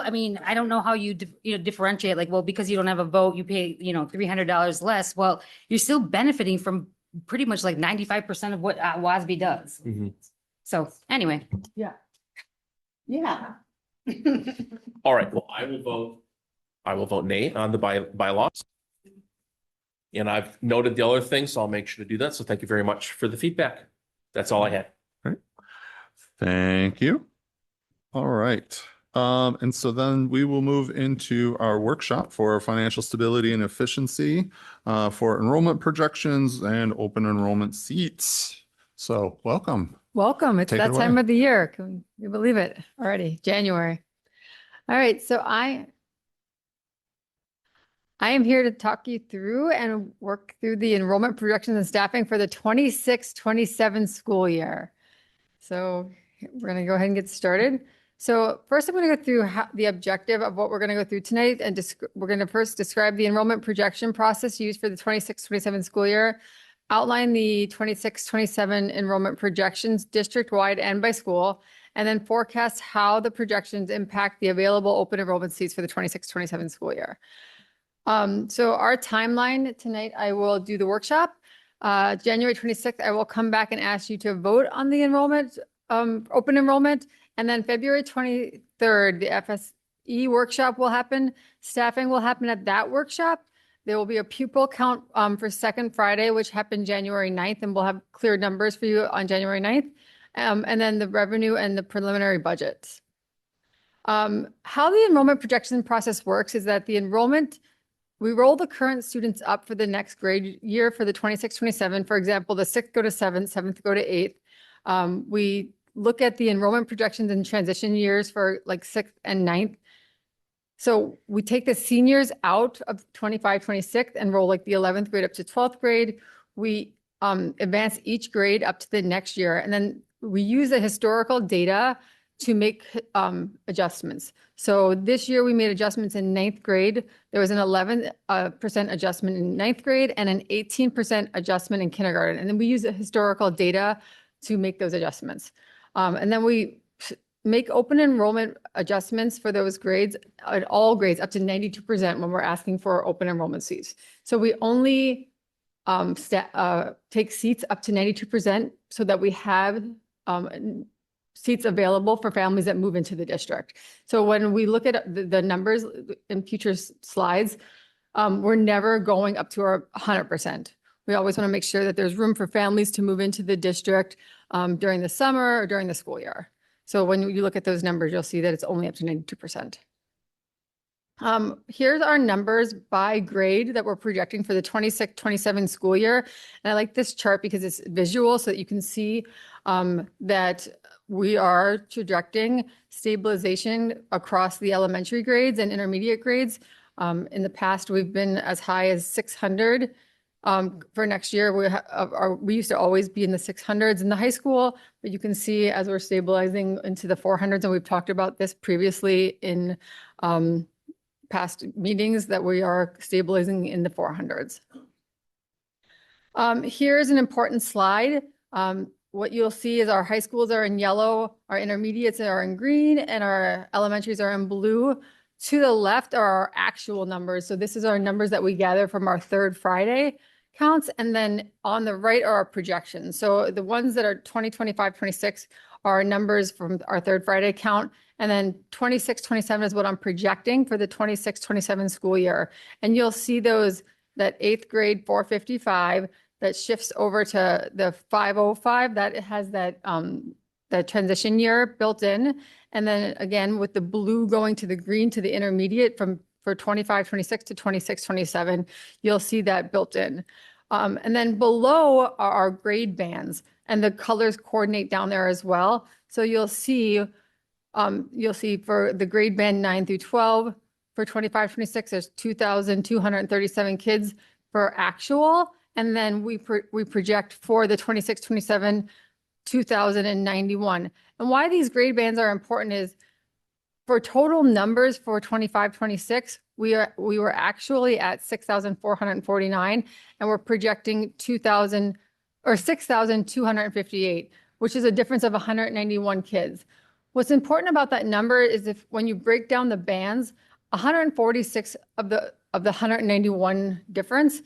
I mean, I don't know how you, differentiate, like, well, because you don't have a vote, you pay, $300 less. Well, you're still benefiting from pretty much like 95% of what WASB does. Mhm. So anyway. Yeah. All right, well, I will vote nay on the bylaws. And I've noted the other things, so I'll make sure to do that. So thank you very much for the feedback. That's all I had. Thank you. All right. And so then we will move into our workshop for financial stability and efficiency for enrollment projections and open enrollment seats. So welcome. Welcome. It's Take it that time away. of the year. Can you believe it already? January. All right. So I am here to talk you through and work through the enrollment projections and staffing for the 26-27 school year. So we're going to go ahead and get started. So first I'm going to go through the objective of what we're going to go through tonight. And we're going to first describe the enrollment projection process used for the 26-27 school year, outline the 26-27 enrollment projections district-wide and by school, and then forecast how the projections impact the available open enrollment seats for the 26-27 school year. So our timeline tonight, I will do the workshop. January 26th, I will come back and ask you to vote on the enrollment, open enrollment. And then February 23rd, the FSE workshop will happen. Staffing will happen at that workshop. There will be a pupil count for second Friday, which happened January 9th, and we'll have clear numbers for you on January 9th. And then the revenue and the preliminary budgets. How the enrollment projection process works is that we roll the current students up for the next grade year for the 26-27. For example, the 6th go to 7th, 7th go to 8th. We look at the enrollment projections and transition years for like 6th and 9th. So we take the seniors out of 25-26 and roll like the 11th grade up to 12th grade. We advance each grade up to the next year. And then we use the historical data to make adjustments. So this year we made adjustments in 9th grade. There was an 11% adjustment in 9th grade and an 18% adjustment in kindergarten. And then we use the historical data to make those adjustments. And then we make open enrollment adjustments for those grades at all grades up to 92% when we're asking for open enrollment seats. So we only take seats up to 92% so that we have seats available for families that move into the district. So when we look at the numbers in future slides, we're never going up to our 100%. We always want to make sure that there's room for families to move into the district during the summer or during the school year. So when you look at those numbers, you'll see that it's only up to 92%. Here's our numbers by grade that we're projecting for the 26-27 school year. And I like this chart because it's visual so that you can see that we are projecting stabilization across the elementary grades and intermediate grades. In the past, we've been as high as 600. For next year, we used to always be in the 600s in the high school, but you can see as we're stabilizing into the 400s, and we've talked about this previously in past meetings, that we are stabilizing in the 400s. Here's an important slide. What you'll see is our high schools are in yellow, our intermediates are in green, and our elementaries are in blue. To the left are our actual numbers. So this is our numbers that we gather from our third Friday counts. And then on the right are our projections. So the ones that are 2025, 26 are our numbers from our third Friday count. And then 26, 27 is what I'm projecting for the 26, 27 school year. And you'll see those, that eighth grade 455 that shifts over to the 505, that it has that transition year built in. And then again, with the blue going to the green to the intermediate for 25, 26 to 26, 27, you'll see that built in. And then below are our grade bands, and the colors coordinate down there as well. So you'll see for the grade band 9 through 12, for 25, 26, there's 2,237 kids for actual. And then we project for the 26, 27, 2,091. And why these grade bands are important is for total numbers for 25, 26, we were actually at 6,449, and we're projecting 6,258, which is a difference of 191 kids. What's important about that number is when you break down the bands, 146 of the 191 difference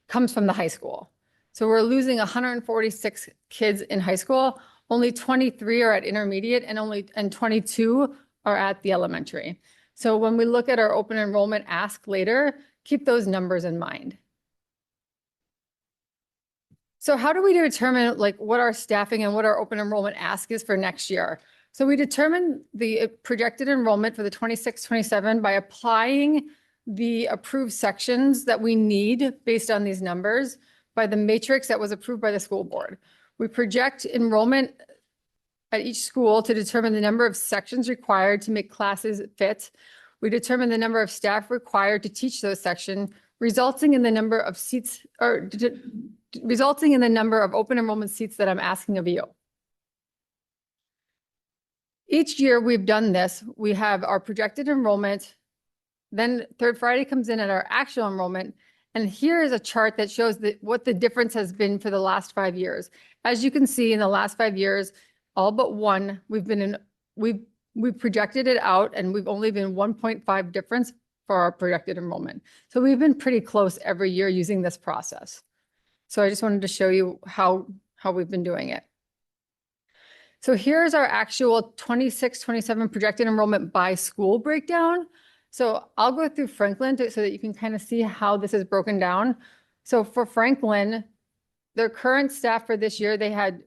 comes from the high school. So we're losing 146 kids in high school. Only 23 are at intermediate, and 22 are at the elementary. So when we look at our open enrollment ask later, keep those numbers in mind. So how do we determine what our staffing and what our open enrollment ask is for next year? So we determine the projected enrollment for the 26, 27 by applying the approved sections that we need based on these numbers by the matrix that was approved by the school board. We project enrollment at each school to determine the number of sections required to make classes fit. We determine the number of staff required to teach those sections, resulting in the number of seats, or resulting in the number of open enrollment seats that I'm asking of you. Each year we've done this. We have our projected enrollment, then third Friday comes in at our actual enrollment. And here is a chart that shows what the difference has been for the last 5 years. As you can see, in the last 5 years, all but one, we've projected it out, and we've only been 1.5 difference for our projected enrollment. So we've been pretty close every year using this process. So I just wanted to show you how we've been doing it. So here's our actual 26, 27 projected enrollment by school breakdown. So I'll go through Franklin so that you can kind of see how this is broken down. So for Franklin, their current staff for this year, they had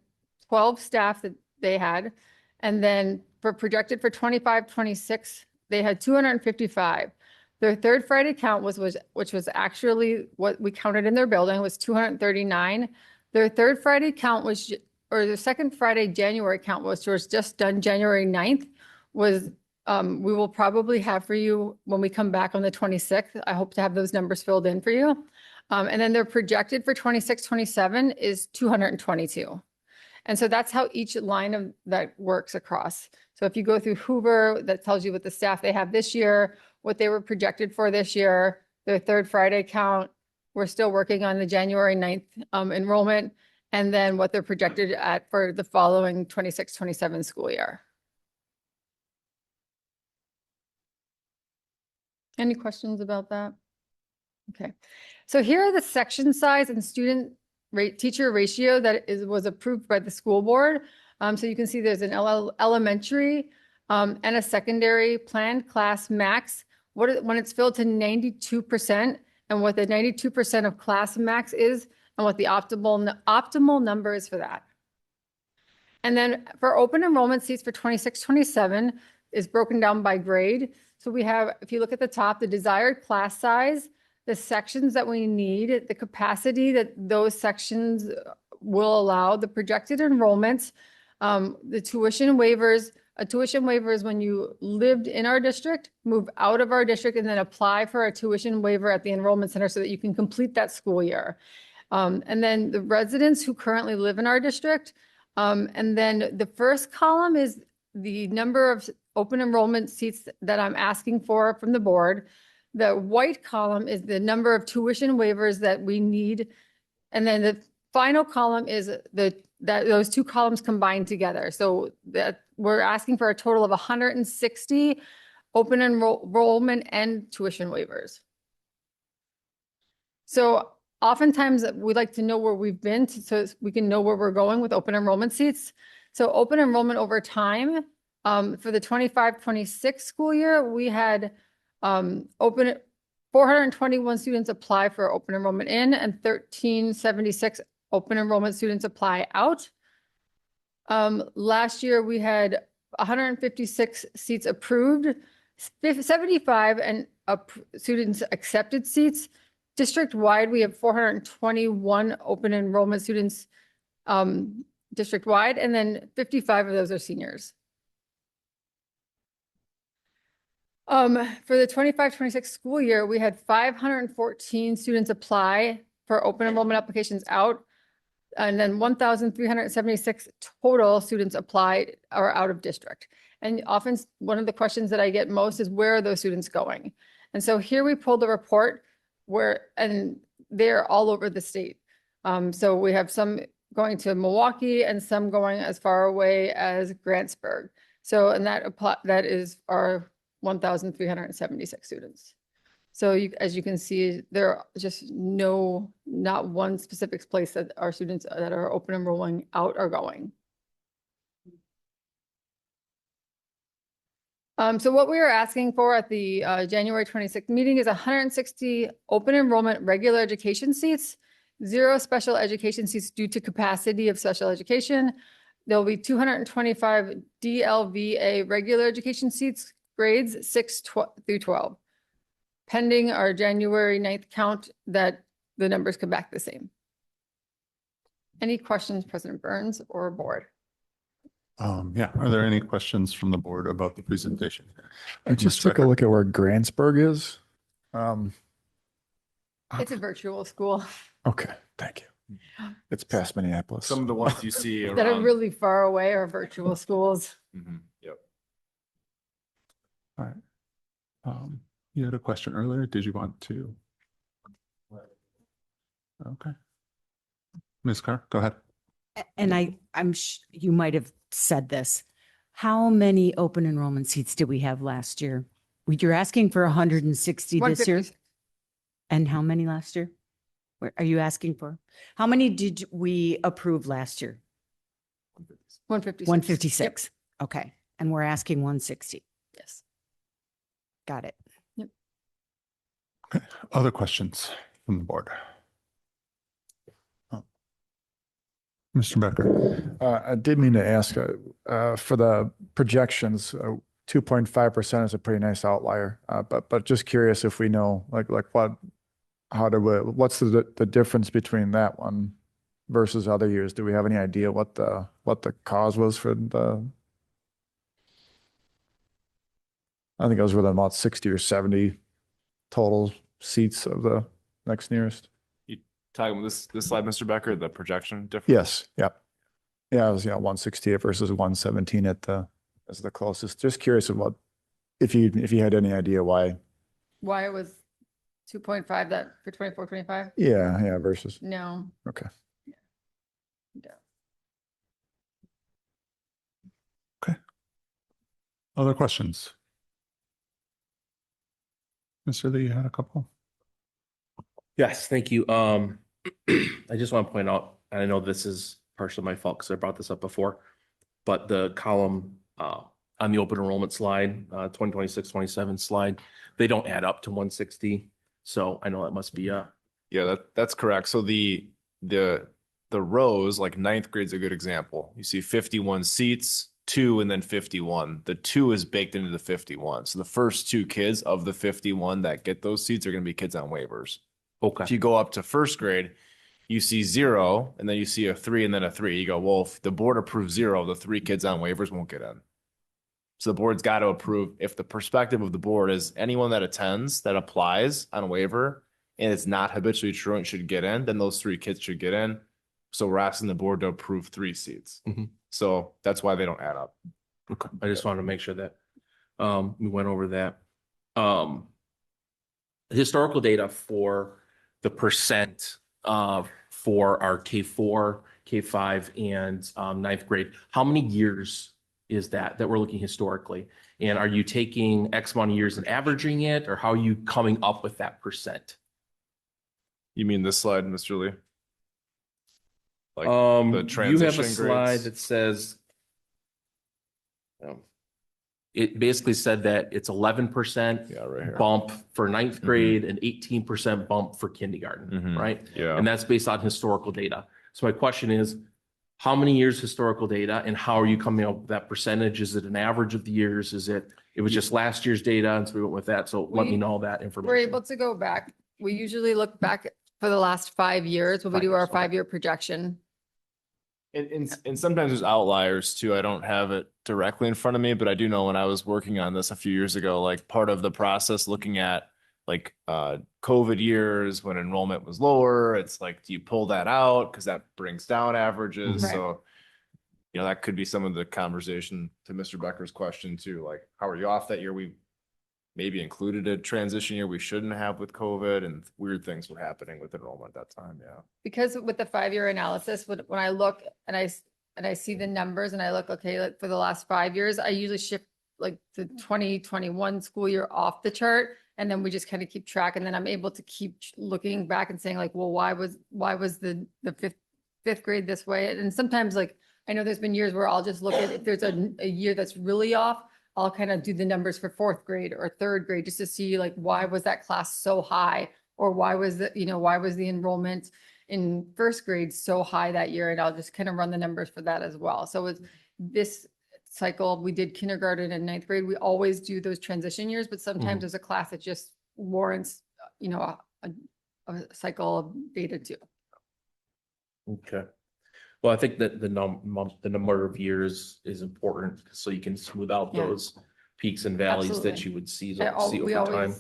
12 staff that they had. And then for projected for 25, 26, they had 255. Their third Friday count which was actually what we counted in their building, was 239. Their third Friday count or the second Friday January count was just done January 9th, was we will probably have for you when we come back on the 26th. I hope to have those numbers filled in for you. And then their projected for 26, 27 is 222. And so that's how each line of that works across. So if you go through Hoover, that tells you what the staff they have this year, what they were projected for this year, their third Friday count. We're still working on the January 9th enrollment, and then what they're projected at for the following 26, 27 school year. Any questions about that? Okay. So here are the section size and student teacher ratio that was approved by the school board. So you can see there's an elementary and a secondary planned class max. When it's filled to 92%, and what the 92% of class max is, and what the optimal number is for that. And then for open enrollment seats for 26, 27 is broken down by grade. So we have, if you look at the top, the desired class size, the sections that we need, the capacity that those sections will allow, the projected enrollments, the tuition waivers. A tuition waiver is when you lived in our district, move out of our district, and then apply for a tuition waiver at the enrollment center so that you can complete that school year. And then the residents who currently live in our district. And then the first column is the number of open enrollment seats that I'm asking for from the board. The white column is the number of tuition waivers that we need. And then the final column is those two columns combined together. So that we're asking for a total of 160 open enrollment and tuition waivers. So oftentimes we like to know where we've been so we can know where we're going with open enrollment seats. So open enrollment over time, for the 25-26 school year, we had 421 students apply for open enrollment in and 1376 open enrollment students apply out. Last year we had 156 seats approved, 75 and students accepted seats. District-wide, we have 421 open enrollment students district-wide, and then 55 of those are seniors. For the 25-26 school year, we had 514 students apply for open enrollment applications out, and then 1,376 total students apply or out of district. And often one of the questions that I get most is, where are those students going? And so here we pulled a report and they're all over the state. So we have some going to Milwaukee and some going as far away as Grantsburg. So, and that is our 1,376 students. So as you can see, there are just not one specific place that our students that are open enrolling out are going. So what we are asking for at the January 26th meeting is 160 open enrollment regular education seats, 0 special education seats due to capacity of special education. There'll be 225 DLVA regular education seats, grades 6 through 12. Pending our January 9th count that the numbers come back the same. Any questions, President Burns or board? Yeah, are there any questions from the board about the presentation? I just took a look at where Grantsburg is. It's a virtual school. Okay, thank you. It's past Minneapolis. Some of the ones you see that are really far away are virtual schools. Yep. All right. You had a question earlier. Did you want to? Okay. Ms. Carr, go ahead. And you might have said this. How many open enrollment seats did we have last year? You're asking for 160 this year? 156. And how many last year? Where are you asking for? How many did we approve last year? 156. 156. Okay. And we're asking 160. Yes. Got it. Yep. Okay. Other questions from the board? Mr. Becker. I did mean to ask for the projections, 2.5% is a pretty nice outlier. But just curious if we know what's the difference between that one versus other years? Do we have any idea what the cause was for I think it was within about 60 or 70 total seats of the next nearest. Talking about this slide, Mr. Becker, the projection difference? Yes. Yep. Yeah, it was 168 versus 117 as the closest. Just curious about if you had any idea why. Why it was 2.5 that for 24-25? Yeah, versus. No. Okay. Yeah. Okay. Other questions? Mr. Lee, you had a couple? Yes, thank you. I just want to point out, and I know this is partially my fault because I brought this up before, but the column on the open enrollment slide, 2026-27 slide, they don't add up to 160. So I know that must be Yeah, that's correct. So the rows, like ninth grade's a good example. You see 51 seats, 2 and then 51. The 2 is baked into the 51. So the first 2 kids of the 51 that get those seats are going to be kids on waivers. Okay. If you go up to first grade, you see 0 and then you see a 3 and then a 3. You go, well, if the board approves 0, the 3 kids on waivers won't get in. So the board's got to approve. If the perspective of the board is anyone that attends that applies on a waiver and it's not habitually truant should get in, then those 3 kids should get in. So we're asking the board to approve 3 seats. So that's why they don't add up. Okay. I just wanted to make sure that we went over that. Historical data for the percent for our K4, K5, and 9th grade. How many years is that we're looking historically? And are you taking X amount of years and averaging it, or how are you coming up with that percent? You mean this slide, Mr. Lee? Like the You have a transition slide grades? that says, it basically said that it's 11% Yeah, right here. bump for ninth grade and 18% bump for kindergarten, right? Yeah. And that's based on historical data. So my question is, how many years historical data, and how are you coming up with that percentage? Is it an average of the years? It was just last year's data, and so we went with that. So let me know that We're information. able to go back. We usually look back for the last 5 years when we do our 5-year projection. And sometimes there's outliers too. I don't have it directly in front of me, but I do know when I was working on this a few years ago, like part of the process looking at like COVID years when enrollment was lower, it's like, do you pull that out? Because that brings down averages. Right. So, you know, that could be some of the conversation to Mr. Becker's question too. Like, how are you off that year? We maybe included a transition year we shouldn't have with COVID, and weird things were happening with enrollment at that time. Yeah. Because with the 5-year analysis, when I look and I see the numbers and I look, okay, like for the last 5 years, I usually shift like the 2021 school year off the chart. And then we just kind of keep track. And then I'm able to keep looking back and saying like, well, why was the fifth grade this way? And sometimes like, I know there's been years where I'll just look at if there's a year that's really off, I'll kind of do the numbers for 4th grade or 3rd grade just to see like, why was that class so high? Or why was the enrollment in 1st grade so high that year? And I'll just kind of run the numbers for that as well. So it's this cycle, we did kindergarten and 9th grade. We always do those transition years, but sometimes there's a class that just warrants, a cycle of data too. Okay. Well, I think that the number of years is important so you can smooth out Yeah. those peaks and valleys that Absolutely. you would see We over time.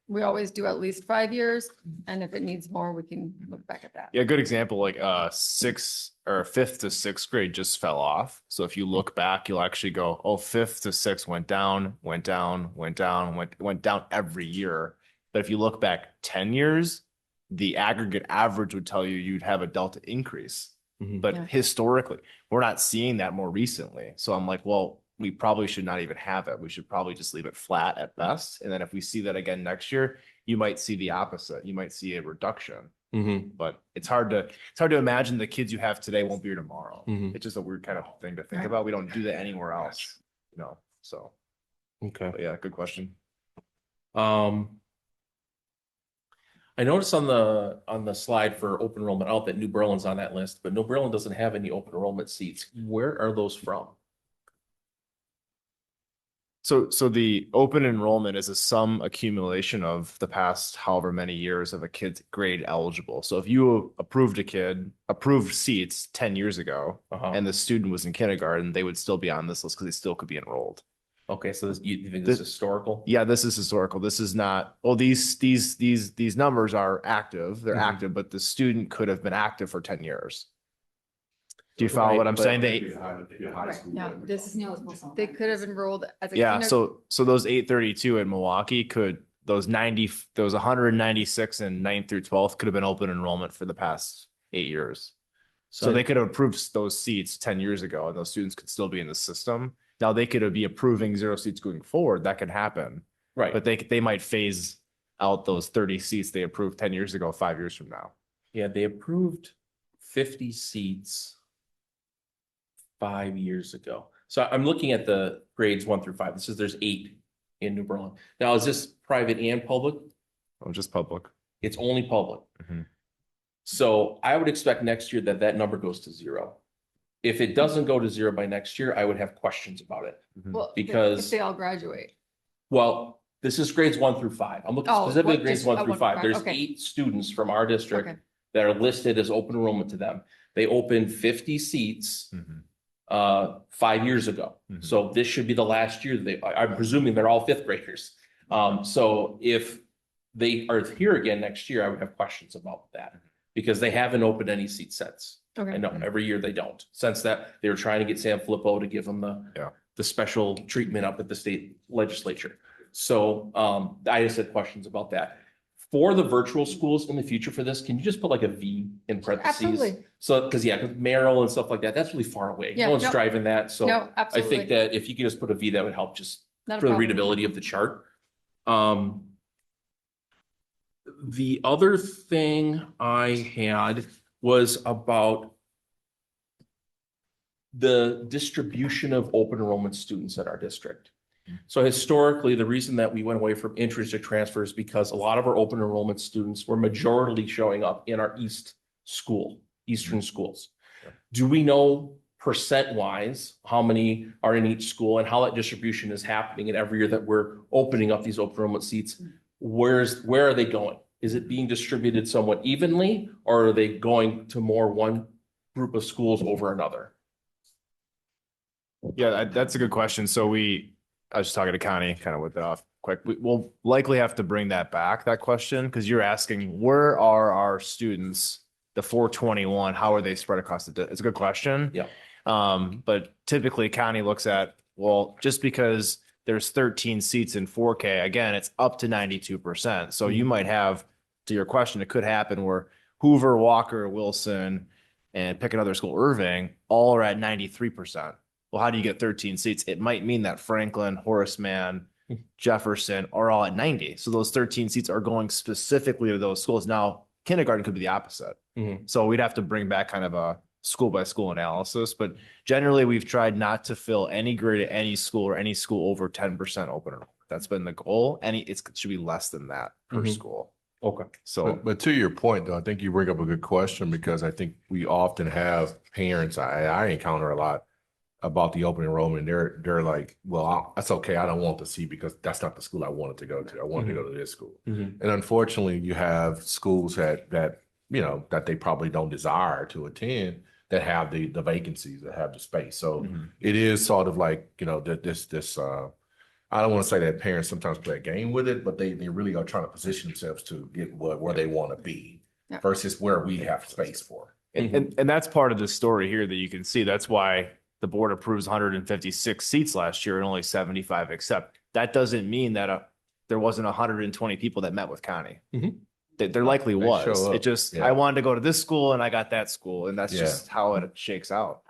We always do at least 5 years. And if it needs more, we can look back at that. Yeah, good example, like 6th or 5th to 6th grade just fell off. So if you look back, you'll actually go, oh, 5th to 6th went down every year. But if you look back 10 years, the aggregate average would tell you you'd have a delta increase. But Yeah. historically, we're not seeing that more recently. So I'm like, well, we probably should not even have it. We should probably just leave it flat at best. And then if we see that again next year, you might see the opposite. You might see a reduction. But it's hard to imagine the kids you have today won't be here tomorrow. It's just a weird kind of thing to think about. We don't do that anywhere else, so. Okay. But yeah, good question. I noticed on the slide for open enrollment out that New Berlin's on that list, but New Berlin doesn't have any open enrollment seats. Where are those from? So the open enrollment is a sum accumulation of the past however many years of a kid's grade eligible. So if you approved seats 10 years ago and the student was in kindergarten, they would still be on this list because they still could be enrolled. Okay, so you think this is historical? Yeah, this is historical. This is not, well, these numbers are active. They're active, but the student could have been active for 10 years. Do you follow what I'm saying? Yeah, they could have enrolled as a Yeah, so those 832 in Milwaukee those 196 in 9th through 12th could have been open enrollment for the past 8 years. So they could have approved those seats 10 years ago and those students could still be in the system. Now they could be approving 0 seats going forward. That could happen. Right. But they might phase out those 30 seats they approved 10 years ago, 5 years from now. Yeah, they approved 50 seats 5 years ago. So I'm looking at the grades 1 through 5. There's 8 in New Berlin. Now, is this private and public? Oh, just public. It's only public. So I would expect next year that number goes to 0. If it doesn't go to 0 by next year, I would have questions about it. Well, Because if they all graduate. Well, this is grades 1 through 5. I'm looking specifically at grades just 1 through 5. There's okay. 8 students from our district Okay. that are listed as open enrollment to them. They opened 50 seats 5 years ago. So this should be the last year. I'm presuming they're all 5th graders. So if they are here again next year, I would have questions about that because they haven't opened any seat since. Okay. I know every year they don't. Since that they were trying to get Sam Filippo to give them the special treatment up at the state legislature. So I just had questions about that. for the virtual schools in the future for this, can you just put like a V in parentheses? Absolutely. So, because Merrill and stuff like that, that's really far away. Yeah, No one's no. driving that. So No, I absolutely. think that if you could just put a V, that would help just Not a for the problem. readability of the chart. The other thing I had was about the distribution of open enrollment students at our district. So historically, the reason that we went away from inter-district transfers because a lot of our open enrollment students were majorly showing up in our Eastern schools. Do we know percent-wise how many are in each school and how that distribution is happening? And every year that we're opening up these open enrollment seats, where are they going? Is it being distributed somewhat evenly, or are they going to more one group of schools over another? Yeah, that's a good question. So I was just talking to Connie, kind of with it off quick. We'll likely have to bring that back, that question, because you're asking where are our students, the 421, how are they spread across it's a good question. Yeah. But typically Connie looks at, well, just because there's 13 seats in 4K, again, it's up to 92%. So you might have, to your question, it could happen where Hoover, Walker, Wilson, and pick another school, Irving, all are at 93%. Well, how do you get 13 seats? It might mean that Franklin, Horace Mann, Jefferson are all at 90. So those 13 seats are going specifically to those schools. Now, kindergarten could be the opposite. So we'd have to bring back kind of a school by school analysis. But generally, we've tried not to fill any grade at any school or any school over 10% open enrollment. That's been the goal. It should be less than that per school. Okay. So, But to your point, though, I think you bring up a good question because I think we often have parents, I encounter a lot about the open enrollment. They're like, well, that's okay. I don't want to see because that's not the school I wanted to go to. I wanted to go to this school. And unfortunately, you have schools that they probably don't desire to attend that have the vacancies, that have the space. So it is sort of like, this I don't want to say that parents sometimes play a game with it, but they really are trying to position themselves to get where they want to be versus where we have space for. and that's part of the story here that you can see. That's why the board approves 156 seats last year and only 75 accept. That doesn't mean that there wasn't 120 people that met with Connie. There likely They was. show up. It just, Yeah. I wanted to go to this school and I got that school. And that's just how it shakes out,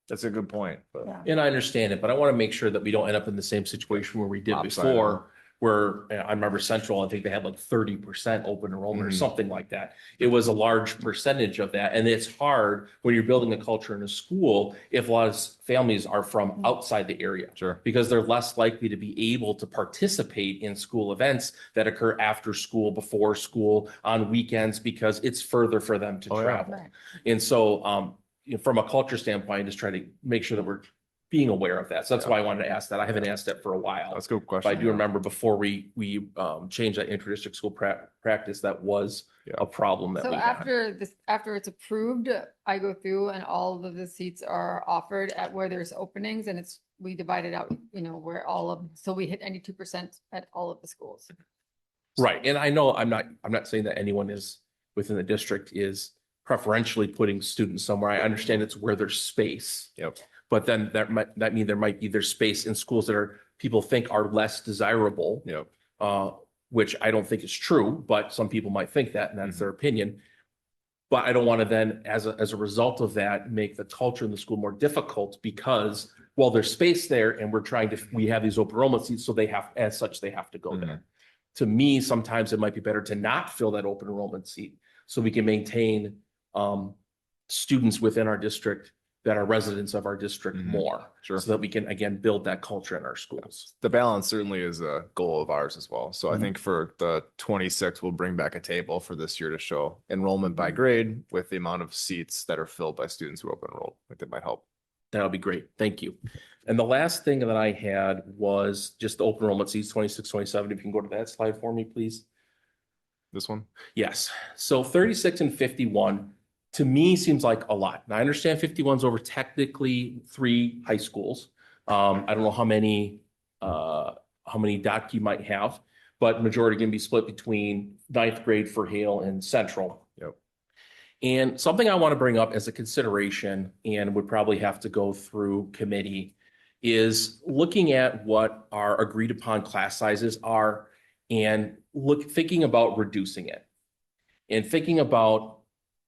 That's a good point. But And I understand it, but I want to make sure that we don't end up in the same situation where we did Lopsided. before, where I remember Central, I think they had like 30% open enrollment or something like that. It was a large percentage of that. And it's hard when you're building a culture in a school if a lot of families are from outside the area. Sure. Because they're less likely to be able to participate in school events that occur after school, before school, on weekends, because it's further for them to travel. And so, from a culture standpoint, just try to make sure that we're being aware of that. So that's why I wanted to ask that. I haven't asked that for a while. That's a good But question. I do remember before we changed that inter-district school practice, that was a problem that So we had. after it's approved, I go through and all of the seats are offered at where there's openings and we divide it out, where so we hit 92% at all of the schools. Right. And I know I'm not saying that anyone is within the district is preferentially putting students somewhere. I understand it's where there's space. But then that mean there might be there's space in schools that people think are less desirable. Which I don't think is true, but some people might think that, and that's their opinion. But I don't want to then, as a result of that, make the culture in the school more difficult because, well, there's space there and we have these open enrollment seats, so they have to go there. To me, sometimes it might be better to not fill that open enrollment seat so we can maintain students within our district that are residents of our district more. So that we can, again, build that culture in our schools. The balance certainly is a goal of ours as well. So I think for the 26, we'll bring back a table for this year to show enrollment by grade with the amount of seats that are filled by students who open enrolled. I think that might help. That'll be great. Thank you. And the last thing that I had was just the open enrollment seats, 26, 27. If you can go to that slide for me, please. This one? Yes. So 36 and 51 to me seems like a lot. Now I understand 51's over technically 3 high schools. I don't know how many DOT you might have, but majority can be split between 9th grade for Hale and Central. And something I want to bring up as a consideration and would probably have to go through committee is looking at what our agreed upon class sizes are and thinking about reducing it and thinking about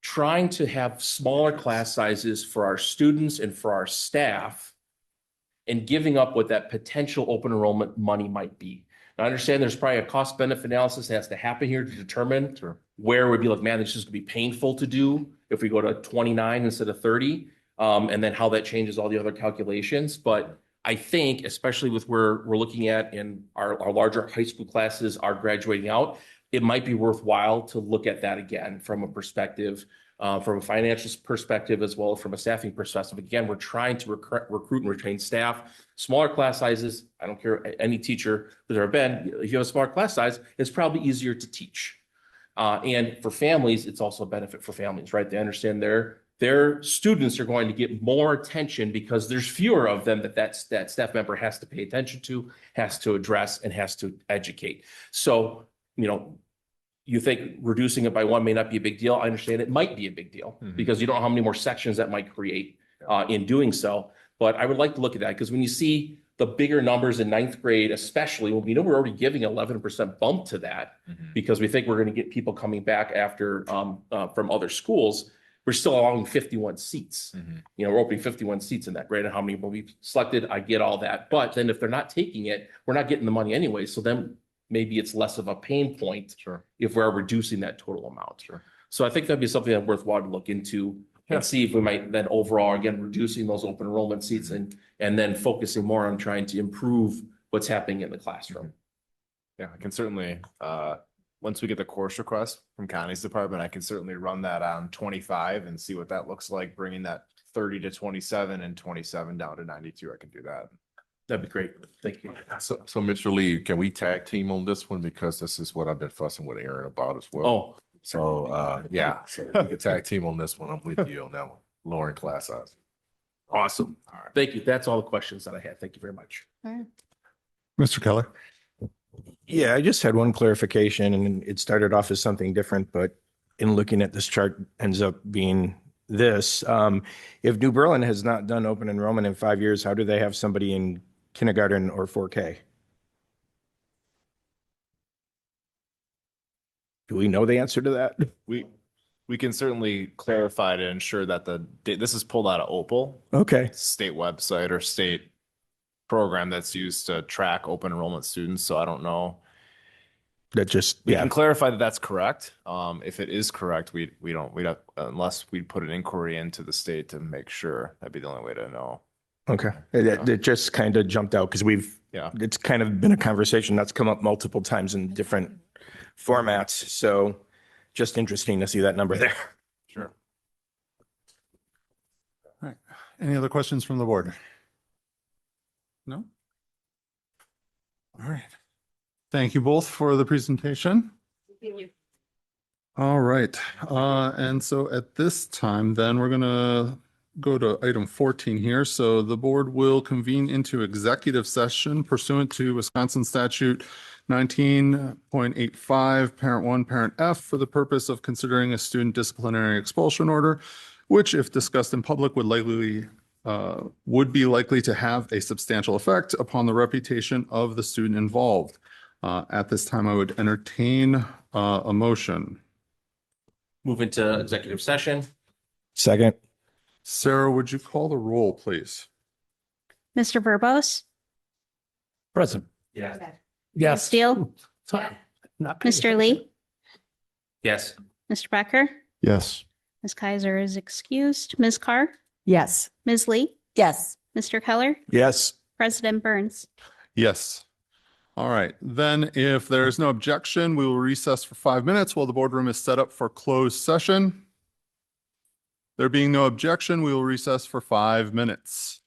trying to have smaller class sizes for our students and for our staff and giving up what that potential open enrollment money might be. I understand there's probably a cost benefit analysis that has to happen here to determine where it would be like, man, this is gonna be painful to do if we go to 29 instead of 30, and then how that changes all the other calculations. But I think, especially with where we're looking at in our larger high school classes are graduating out, it might be worthwhile to look at that again from a perspective, from a financial perspective, as well as from a staffing perspective. Again, we're trying to recruit and retain staff. Smaller class sizes, I don't care, any teacher that's ever been, if you have a smaller class size, it's probably easier to teach. And for families, it's also a benefit for families, right? They understand their students are going to get more attention because there's fewer of them that staff member has to pay attention to, has to address, and has to educate. So, you think reducing it by one may not be a big deal. I understand it might be a big deal because you don't know how many more sections that might create in doing so. But I would like to look at that because when you see the bigger numbers in ninth grade, especially when we know we're already giving 11% bump to that because we think we're going to get people coming back after from other schools, we're still allowing 51 seats. We're opening 51 seats in that grade, and how many will be selected. I get all that. But then if they're not taking it, we're not getting the money anyway. So then maybe it's less of a pain point if we're reducing that total amount. So I think that'd be something that's worthwhile to look into and see if we might then overall, again, reducing those open enrollment seats and then focusing more on trying to improve what's happening in the classroom. Yeah, I can certainly, once we get the course request from Connie's department, I can certainly run that on 25 and see what that looks like, bringing that 30 to 27 and 27 down to 92. I can do that. That'd be great. Thank you. So Mr. Lee, can we tag team on this one? Because this is what I've been fussing with Aaron about as well. Oh. So, yeah, so we can tag team on this one. I'm with you on that one. Lowering class size. Awesome. All right. Thank you. That's all the questions that I had. Thank you very much. Mr. Keller. Yeah, I just had one clarification, and it started off as something different, but in looking at this chart ends up being this. If New Berlin has not done open enrollment in 5 years, how do they have somebody in kindergarten or 4K? Do we know the answer to that? We can certainly clarify to ensure that this is pulled out of Opal. Okay. State website or state program that's used to track open enrollment students. So I don't know. That just, we can clarify that that's correct. If it is correct, we'd have, unless we put an inquiry into the state to make sure. That'd be the only way to know. Okay. It just kind of jumped out because it's kind of been a conversation that's come up multiple times in different formats. So just interesting to see that number there. Sure. All right. Any other questions from the board? No? All right. Thank you both for the presentation. Thank you. All right. And so at this time, then we're going to go to item 14 here. So the board will convene into executive session pursuant to Wisconsin statute 19.85, parent 1, parent F, for the purpose of considering a student disciplinary expulsion order, which, if discussed in public, would be likely to have a substantial effect upon the reputation of the student involved. At this time, I would entertain a motion. Move into executive session. Second. Sarah, would you call the roll, please? Mr. Verbos? Present. Yeah. Ms. Steele? Mr. Lee? Yes. Mr. Becker? Yes. Ms. Kaiser is excused. Ms. Carr? Yes. Ms. Lee? Yes. Mr. Keller? Yes. President Burns? Yes. All right. Then if there is no objection, we will recess for 5 minutes while the boardroom is set up for closed session. There being no objection, we will recess for 5 minutes.